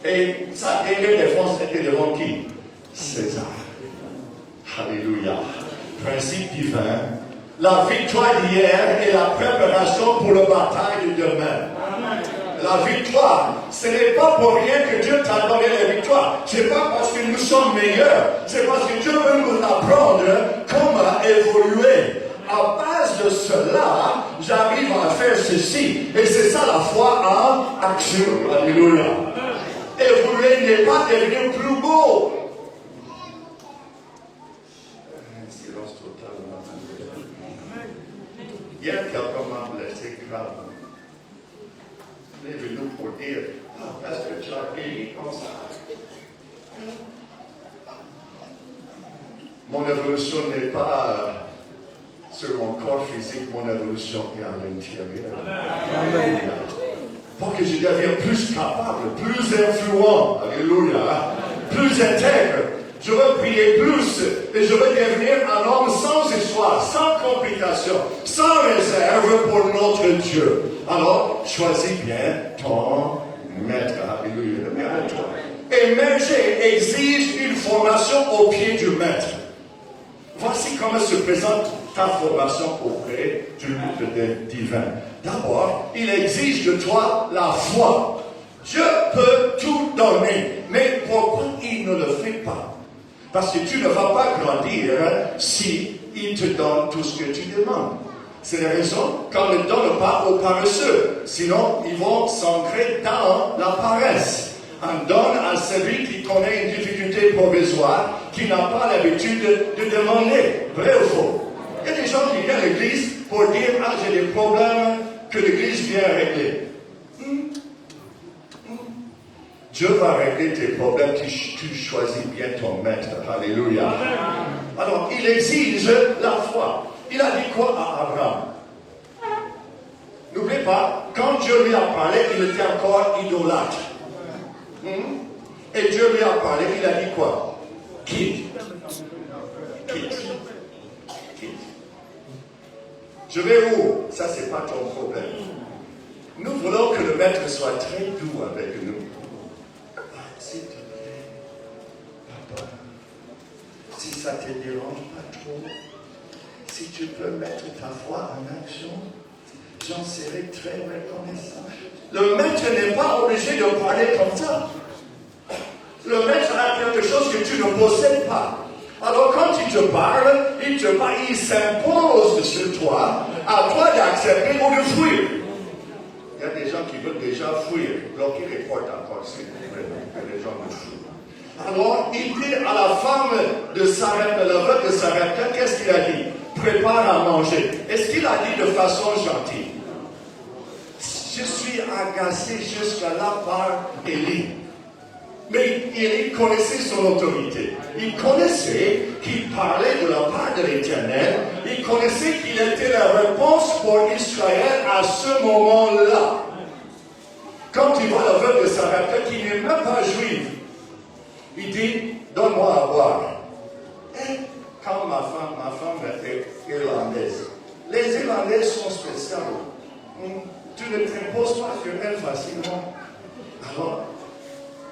Et sa dernière défense était devant qui? César. Alléluia. Principe divin. La victoire d'hier est la préparation pour la bataille de demain. La victoire, ce n'est pas pour rien que Dieu t'a donné la victoire. Ce n'est pas parce que nous sommes meilleurs. C'est parce que Dieu veut nous apprendre comment évoluer. À base de cela, j'arrive à faire ceci. Et c'est ça la foi en action. Alléluia. Évoluer n'est pas devenir plus beau. Silence total. Hier, quelqu'un m'a blessé grave. Il est venu pour dire, est-ce que tu as guéri comme ça? Mon évolution n'est pas sur mon corps physique, mon évolution est à l'intérieur. Amen. Pour que je devienne plus capable, plus influent, alléluia, plus intègre. Je veux prier plus et je veux devenir un homme sans histoire, sans complications, sans réserve pour notre Dieu. Alors, choisis bien ton maître. Alléluia. Émerger exige une formation au pied du maître. Voici comment se présente ta formation auprès du maître divin. D'abord, il exige de toi la foi. Dieu peut tout donner, mais pourquoi il ne le fait pas? Parce que tu ne vas pas grandir si il te donne tout ce que tu demandes. C'est la raison qu'on ne donne pas aux paresseux. Sinon, ils vont s'ancrer dans la paresse. On donne à celui qui connaît une difficulté provisoire, qui n'a pas l'habitude de demander. Vrai ou faux? Il y a des gens qui viennent à l'église pour dire « Ah, j'ai des problèmes que l'église vient régler. » Dieu va régler tes problèmes, tu choisis bien ton maître. Alléluia. Alors, il exige la foi. Il a dit quoi à Abraham? N'oubliez pas, quand Dieu lui a parlé, il était encore idolâtre. Et Dieu lui a parlé, il a dit quoi? Quitte. Quitte. Quitte. Je vais où? Ça, c'est pas ton problème. Nous voulons que le maître soit très doux avec nous. S'il te plaît, papa, si ça ne te dérange pas trop, si tu peux mettre ta foi en action, j'en serai très reconnaissant. Le maître n'est pas obligé de parler comme ça. Le maître a quelque chose que tu ne possèdes pas. Alors quand il te parle, il s'impose sur toi, à toi d'accepter ou de fuir. Il y a des gens qui veulent déjà fuir, bloquer les portes encore, s'il vous plaît, que les gens me fuient. Alors, il dit à la femme de Sarepta, le veuve de Sarepta, qu'est-ce qu'il a dit? Prépare à manger. Est-ce qu'il a dit de façon gentille? Je suis agacé jusqu'à là par Élie. Mais Élie connaissait son autorité. Il connaissait qu'il parlait de la part de l'Éternel. Il connaissait qu'il était la réponse pour Israël à ce moment-là. Quand il voit la veuve de Sarepta qui n'est même pas juive, il dit, donne-moi à boire. Et quand ma femme est irlandaise. Les Irlandais sont spéciaux. Tu ne t'imposes pas sur elle facilement. Alors,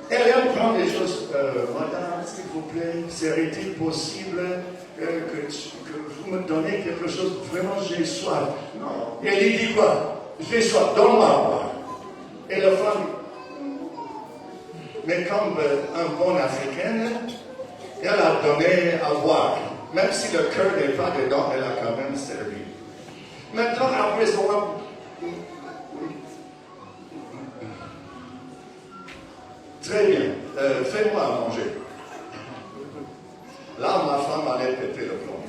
elle aime prendre des choses. Madame, s'il vous plaît, serait-il possible que vous me donnez quelque chose? Vraiment, j'ai soif. Non. Elle lui dit quoi? J'ai soif, donne-moi à boire. Et la femme, mais comme un bon Africain, elle a donné à boire. Même si le cœur n'est pas dedans, elle a quand même servi. Maintenant, après ça, très bien, fais-moi à manger. Là, ma femme allait péter le plomb.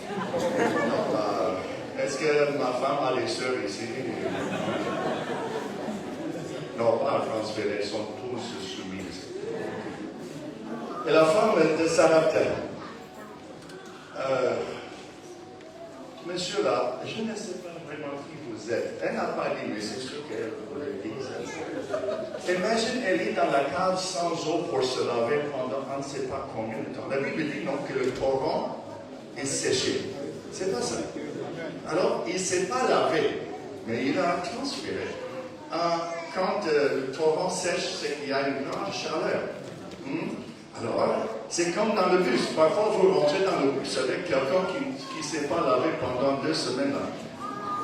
Est-ce que ma femme a des sœurs ici? Non, pas en transféré, ils sont tous soumises. Et la femme s'arrêtait. Monsieur là, je ne sais pas vraiment qui vous êtes. Elle n'a pas dit, mais c'est sûr qu'elle vous le dit. Imagine, elle est dans la cave sans eau pour se laver pendant on ne sait pas combien de temps. La Bible dit non que le torrent est séché. C'est pas ça. Alors, il ne s'est pas lavé, mais il a transféré. Quand le torrent sèche, c'est qu'il y a une grande chaleur. Alors, c'est comme dans le bus. Parfois, vous rentrez dans le bus avec quelqu'un qui ne s'est pas lavé pendant 2 semaines.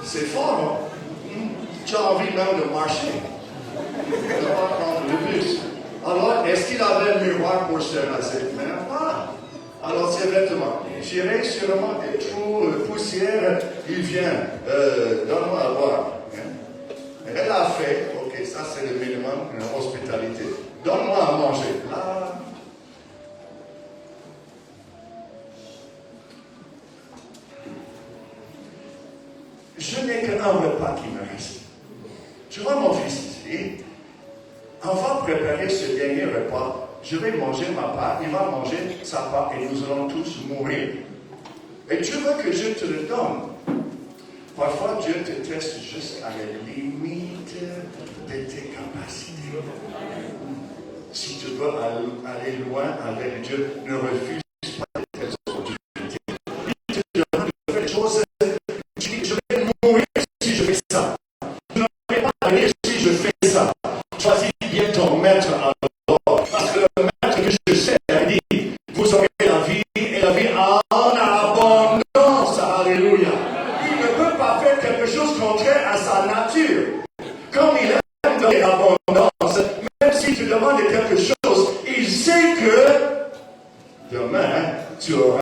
C'est fort, hein? Tu as envie même de marcher. Tu ne vas pas prendre le bus. Alors, est-ce qu'il avait un miroir pour se raser? Mais pas. Alors, ses vêtements. J'irai sûrement des trous, poussière. Il vient. Donne-moi à boire. Elle a fait. Ok, ça c'est le minimum de hospitalité. Donne-moi à manger. Là. Je n'ai qu'un repas qui me reste. Tu vois mon fils ici, on va préparer ce dernier repas. Je vais manger ma part, il va manger sa part et nous allons tous mourir. Et tu veux que je te le donne. Parfois Dieu te teste jusqu'à la limite de tes capacités. Si tu veux aller loin avec Dieu, ne refuse pas de telles opportunités. Il te demande de faire des choses. Je vais mourir si je fais ça. Je ne vais pas aller si je fais ça. Choisis bien ton maître alors. Parce que le maître que je sais a dit, vous aurez la vie et la vie en abondance. Alléluia. Il ne peut pas faire quelque chose contraire à sa nature. Comme il aime donner l'abondance, même si tu demandes quelque chose, il sait que demain, tu auras.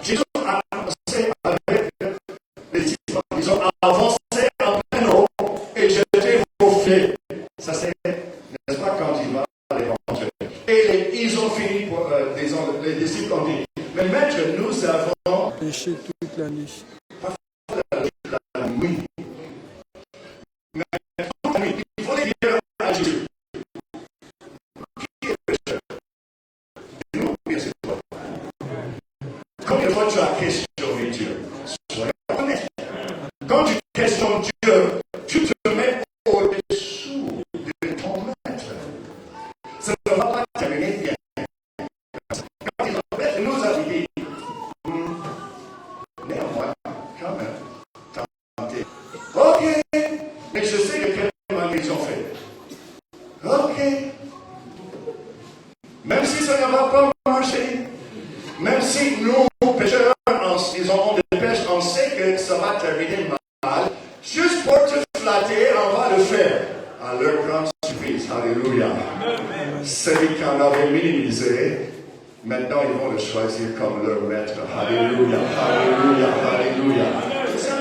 Jésus a avancé avec les disciples. Ils ont avancé en plein eau et jeté vos filets. Ça c'est, n'est-ce pas, quand il va à l'évangile. Et ils ont fini, les disciples ont dit, mais maître, nous avons péché toute la nuit. La nuit. Mais toute la nuit, il faut les dire à Jésus. Qui est pécheur? Nous, bien c'est toi. Combien de fois tu as questionné Dieu? Soyez honnête. Quand tu questionnes Dieu, tu te mets au-dessous de ton maître. Ça ne va pas terminer bien. Quand il nous a dit, néanmoins, quand même, tenter. Ok, mais je sais de quelle manière ils ont fait. Ok. Même si ça ne va pas marcher, même si nous, pécheurs, ils ont des pêches, on sait que ça va terminer mal, juste pour te flatter, on va le faire. À leur grande surprise. Alléluia. Celui qui en avait minimisé, maintenant ils vont le choisir comme leur maître. Alléluia. Alléluia. Alléluia.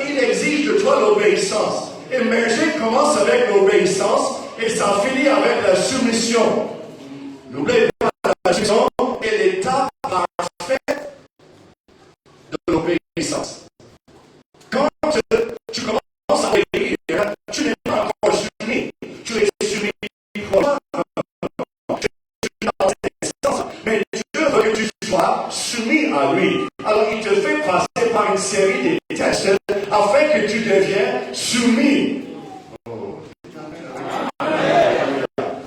Il exige de toi l'obéissance. Émerger commence avec l'obéissance et ça finit avec la soumission. N'oubliez pas la soumission est l'étape parfaite de l'obéissance. Quand tu commences à obéir, tu n'es pas encore soumis. Tu es soumis pour toi. Mais Dieu lui. Alors il te fait passer par une série de tests afin que tu deviennes soumis.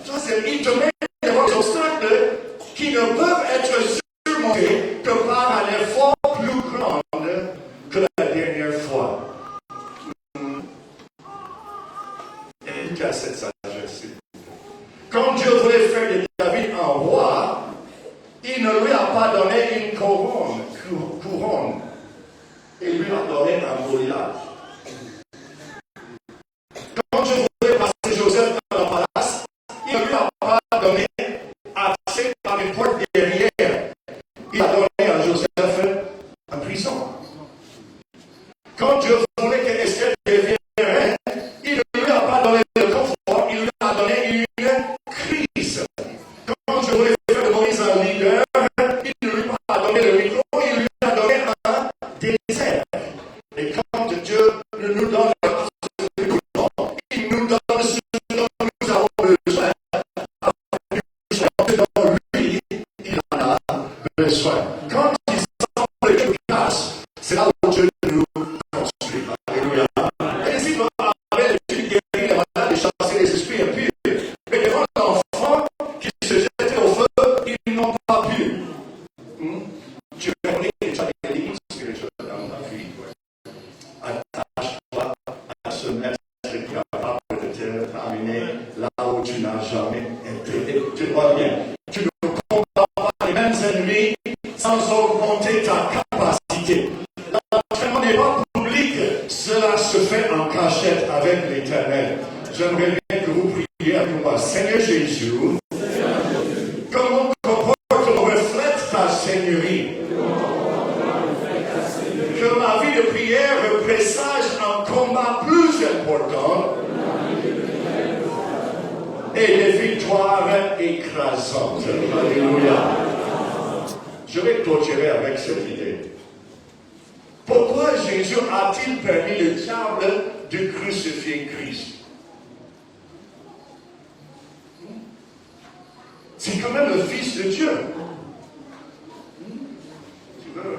Ça, il te met devant des obstacles qui ne peuvent être surmontés que par un effort plus grand que la dernière fois. Écoutez à cette sagesse. Quand Dieu voulait faire de David un roi, il ne lui a pas donné une couronne. Il lui a donné un Goliath. Quand Dieu voulait passer Joseph dans le palace, il ne lui a pas donné accès par une porte derrière. Il a donné à Joseph en prison. Quand Dieu voulait que Esther devienne reine, il ne lui a pas donné le confort, il lui a donné une crise. Quand Dieu voulait faire de Moïse un leader, il ne lui a pas donné le micro, il lui a donné un désert. Et quand Dieu nous donne il nous donne ce dont nous avons besoin. Dans lui, il en a besoin. Quand il semble qu'il casse, c'est là où Dieu nous construit. Alléluia. Et si vous avez les filles guéries, les malades, les chasser les esprits impurs, mais devant l'enfant qui se jette au feu, ils n'ont pas pu. Tu connais déjà des limites spirituelles dans ta vie. Attache-toi à ce maître qui est capable de te ramener là où tu n'as jamais été. Tu vois bien, tu ne combats pas les mêmes ennemis sans augmenter ta capacité. L'entraînement n'est pas public, cela se fait en cachette avec l'Éternel. J'aimerais bien que vous priez avec moi. Seigneur Jésus, que mon comportement reflète ta Seigneurie. Que ma vie de prière présage un combat plus important et des victoires écrasantes. Alléluia. Je vais clôturer avec cette idée. Pourquoi Jésus a-t-il permis le diable de crucifier Christ? C'est quand même le Fils de Dieu. Tu veux?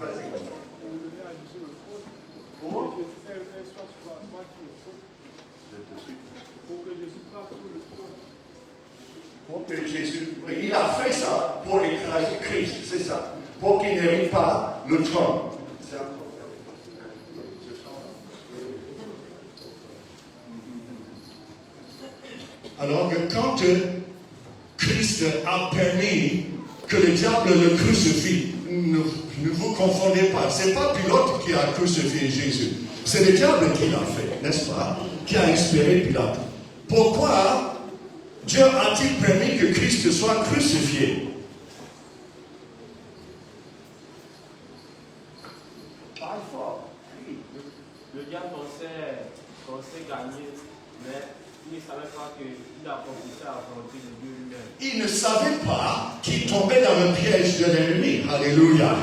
Vas-y. Pour que Jésus, il a fait ça pour écraser Christ, c'est ça, pour qu'il n'hérite pas le trône. Alors que quand Christ a permis que le diable le crucifie, ne vous confondez pas, ce n'est pas Pilate qui a crucifié Jésus, c'est le diable qui l'a fait, n'est-ce pas, qui a inspiré Pilate. Pourquoi Dieu a-t-il permis que Christ soit crucifié? Parle fort. Le diable pensait gagner, mais il ne savait pas qu'il a commencé à affronter le Dieu lui-même. Il ne savait pas qu'il tombait dans le piège de l'ennemi. Alléluia.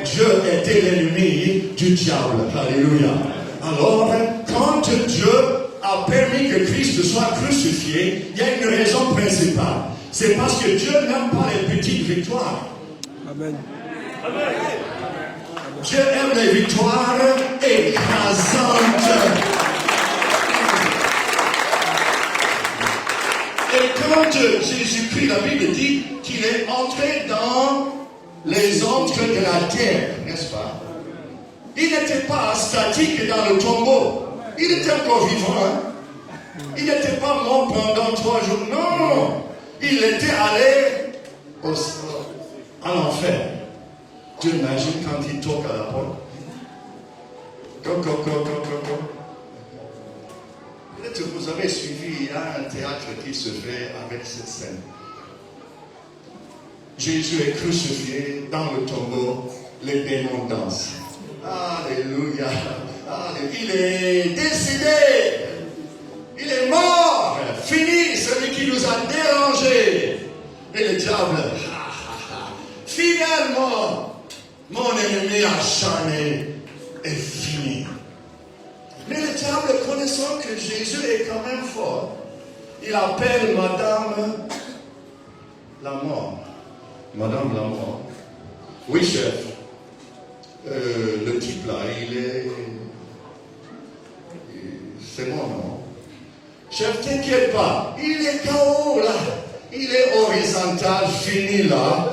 Dieu était l'ennemi du diable. Alléluia. Alors, quand Dieu a permis que Christ soit crucifié, il y a une raison principale. C'est parce que Dieu n'aime pas les petites victoires. Amen. Dieu aime les victoires écrasantes. Et quand Jésus-Christ, la Bible dit qu'il est entré dans les antres de la terre, n'est-ce pas? Il n'était pas statique dans le tombeau. Il était encore vivant. Hein? Il n'était pas mort pendant 3 jours. Non! Il était allé à l'enfer. Tu imagines quand il toque à la porte. Peut-être que vous avez suivi, il y a un théâtre qui se fait avec cette scène. Jésus est crucifié dans le tombeau, les démons dansent. Alléluia. Il est décédé. Il est mort. Fini, celui qui nous a dérangés. Et le diable, finalement, mon ennemi acharné est fini. Mais le diable, connaissant que Jésus est quand même fort, il appelle Madame la mort. Madame la mort. Oui, chef. le type là, c'est mon nom. Chef, t'inquiète pas, il est KO là. Il est horizontal, fini là.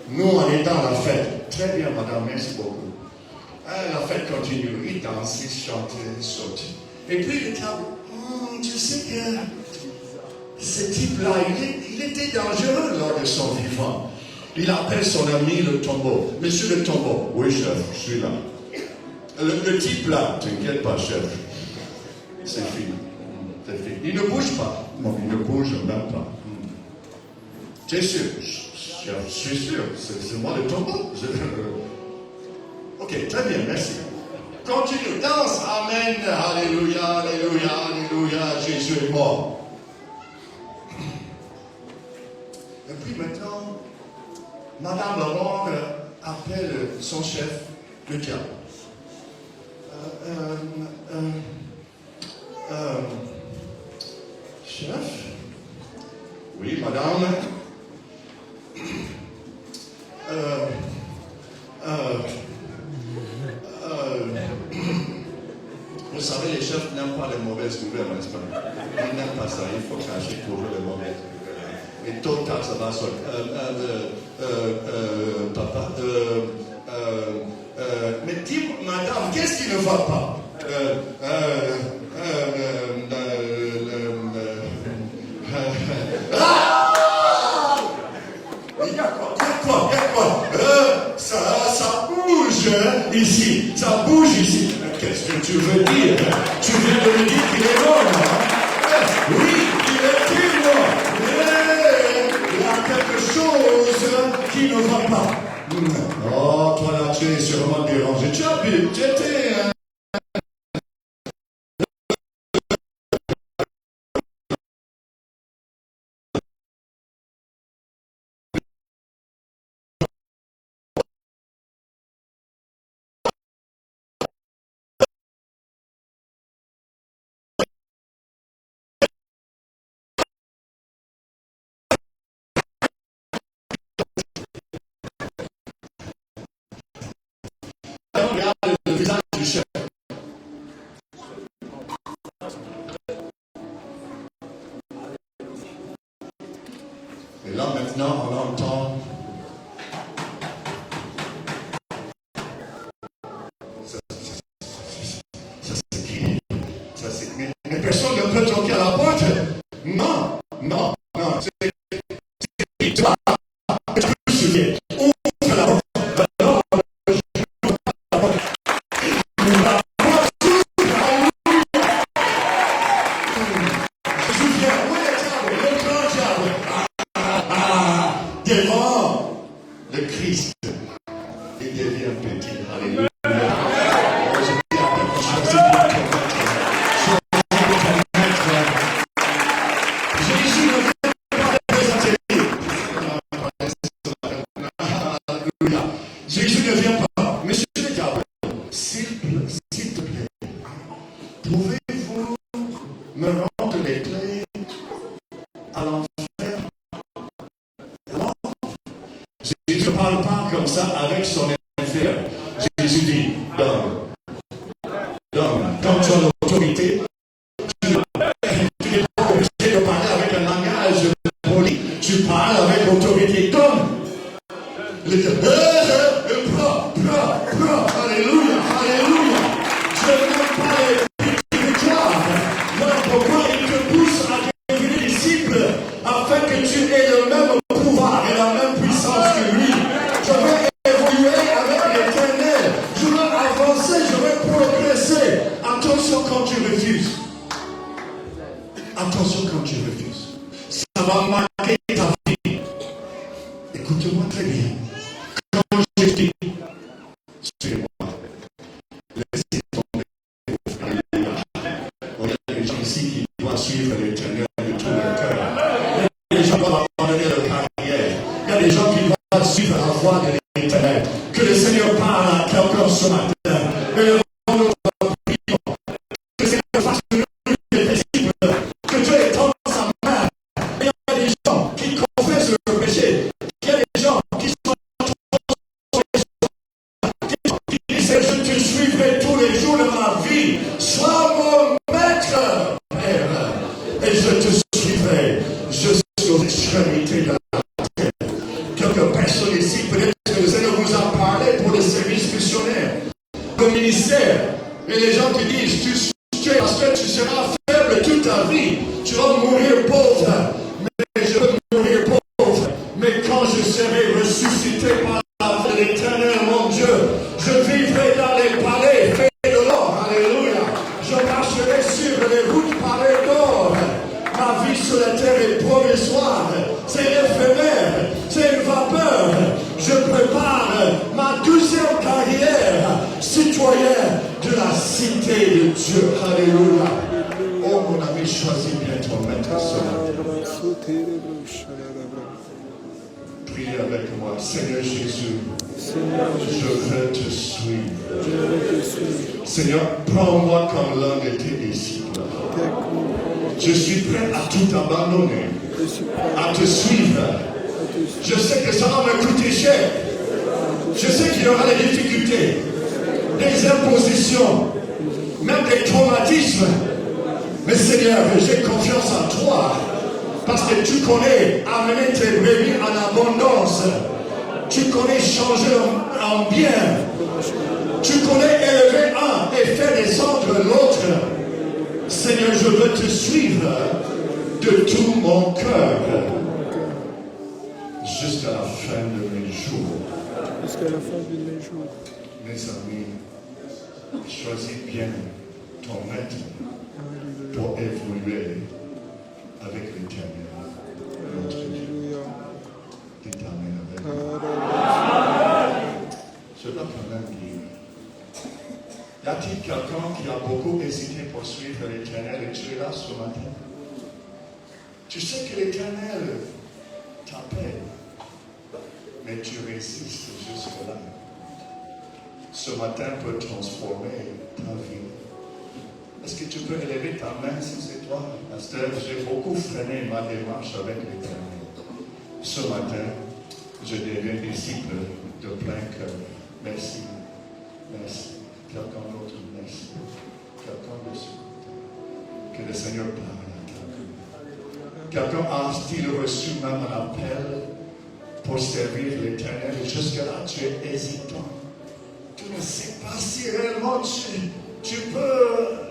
Nous, on est dans la fête. Très bien, madame, merci beaucoup. La fête continue. Il danse, il chante, il saute. Et puis le tableau, tu sais que ce type-là, il était dangereux lors de son vivant. Il appelle son ami le tombeau. Monsieur le tombeau. Oui, chef, je suis là. Le type là, t'inquiète pas, chef. C'est fini. C'est fini. Il ne bouge pas. Non, il ne bouge même pas. Tu es sûr? Je suis sûr. C'est moi le tombeau. Ok, très bien, merci. Continue, danse. Amen. Alléluia, alléluia, alléluia. Jésus est mort. Et puis maintenant, Madame Laurent appelle son chef, le diable. Chef? Oui, madame. Vous savez, les chefs n'aiment pas les mauvaises nouvelles, n'est-ce pas? Ils n'aiment pas ça, il faut cacher toujours les mauvaises nouvelles. Et tôt ou tard, ça va sortir. Papa, mais dis, madame, qu'est-ce qui ne va pas? Il y a quoi? Ça bouge ici, ça bouge ici. Qu'est-ce que tu veux dire? Tu viens de me dire qu'il est mort, hein? Oui, il est mort. Mais il y a quelque chose qui ne va pas. Oh, toi là, tu es sûrement dérangé. Tu as vu, tu étais... Regarde le visage du chef. Et là maintenant, on entend ça s'écrit. Mais personne ne peut toquer à la porte. Non, c'est toi. Je me souviens. Ouvre la porte. Devant le Christ, il devient petit. Alléluia. Jésus ne veut pas représenter. Alléluia. Jésus ne vient pas. Monsieur le diable, s'il te plaît, pouvez-vous me rendre les clés à l'enfer? Jésus ne parle pas comme ça avec son inférieur. Jésus dit, donne. Quand tu as l'autorité, tu n'es pas obligé de parler avec un langage poli. Tu parles avec l'autorité. Donne. Il dit, alléluia, alléluia. Je n'aime pas les victoires. Non, pourquoi il te pousse à devenir disciple afin que tu aies le même pouvoir et la même puissance que lui. Je veux évoluer avec l'éternel. Je veux avancer, je veux progresser. Attention quand tu refuses. Attention quand tu refuses. Ça va marquer ta vie. Écoute-moi très bien. Quand je dis, suivez-moi. Laissez tomber. Il y a des gens ici qui doivent suivre l'éternel de tout leur cœur. Les gens doivent abandonner leur carrière. Il y a des gens qui doivent suivre la voie de l'éternel. Que le Seigneur parle à quelqu'un ce matin. Et le monde prions. Que le Seigneur fasse de nous des disciples. Que Dieu étende sa main. Il y a des gens qui confessent le péché. Il y a des gens qui sont qui disent je te suis. ministère. Et les gens te disent, parce que tu seras faible toute ta vie, tu vas mourir pauvre. Mais je veux mourir pauvre. Mais quand je serai ressuscité par l'Éternel, mon Dieu, je vivrai dans les palais faits de l'or. Alléluia. Je marcherai sur les routes palais d'or. Ma vie sur la terre est provisoire. C'est éphémère. C'est une vapeur. Je prépare ma 12e carrière, citoyen de la cité de Dieu. Alléluia. Oh mon ami, choisis bien ton maître ce matin. Priez avec moi. Seigneur Jésus, je veux te suivre. Seigneur, prends-moi comme l'un de tes disciples. Je suis prêt à tout abandonner, à te suivre. Je sais que ça va me coûter cher. Je sais qu'il y aura des difficultés, des impositions, même des traumatismes. Mais Seigneur, j'ai confiance en toi. Parce que tu connais amener tes brebis en abondance. Tu connais changer en bien. Tu connais élever un et faire descendre l'autre. Seigneur, je veux te suivre de tout mon cœur. Jusqu'à la fin de mes jours. Jusqu'à la fin de mes jours. Mes amis, choisis bien ton maître pour évoluer avec l'Éternel, notre Dieu. Dites Amen avec moi. Je dois quand même dire, y a-t-il quelqu'un qui a beaucoup hésité pour suivre l'Éternel et tu es là ce matin? Tu sais que l'Éternel t'appelle, mais tu résistes jusque-là. Ce matin peut transformer ta vie. Est-ce que tu peux élever ta main si c'est toi? Pasteur, j'ai beaucoup freiné ma démarche avec l'Éternel. Ce matin, je deviens disciple de plein cœur. Merci. Merci. Quelqu'un d'autre, merci. Quelqu'un de ce côté. Que le Seigneur parle à ta vie. Quelqu'un a-t-il reçu même un appel pour servir l'Éternel? Jusque-là, tu es hésitant. Tu ne sais pas si réellement tu peux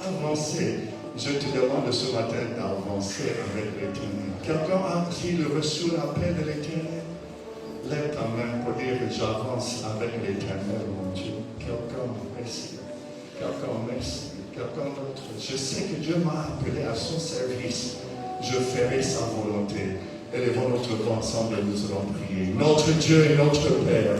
avancer. Je te demande ce matin d'avancer avec l'Éternel. Quelqu'un a-t-il reçu l'appel de l'Éternel? Lève ta main pour dire que j'avance avec l'Éternel, mon Dieu. Quelqu'un, merci. Quelqu'un, merci. Quelqu'un d'autre. Je sais que Dieu m'a appelé à son service. Je ferai sa volonté. Élevons notre voix ensemble et nous allons prier. Notre Dieu et notre Père,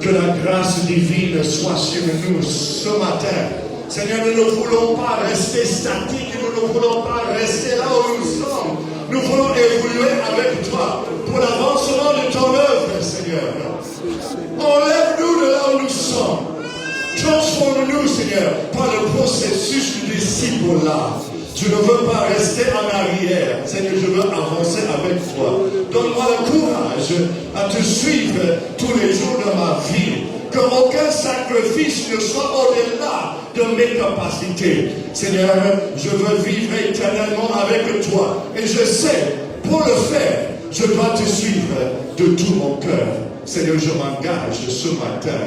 que la grâce divine soit sur nous ce matin. Seigneur, nous ne voulons pas rester statiques, nous ne voulons pas rester là où nous sommes. Nous voulons évoluer avec toi pour l'avancement de ton œuvre, Seigneur. Enlève-nous de là où nous sommes. Transforme-nous, Seigneur, par le processus du disciple-là. Je ne veux pas rester en arrière. Seigneur, je veux avancer avec toi. Donne-moi le courage à te suivre tous les jours de ma vie. Qu'aucun sacrifice ne soit au-delà de mes capacités. Seigneur, je veux vivre éternellement avec toi. Et je sais, pour le faire, je dois te suivre de tout mon cœur. Seigneur, je m'engage ce matin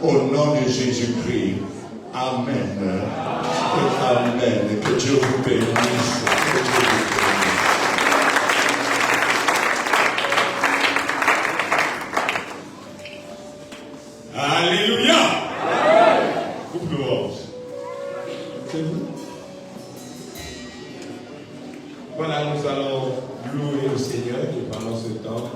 au nom de Jésus-Christ. Amen. Et amen. Que Dieu vous bénisse. Que Dieu vous bénisse. Alléluia. Coupe le rose. Voilà, nous allons louer le Seigneur et pendant ce temps,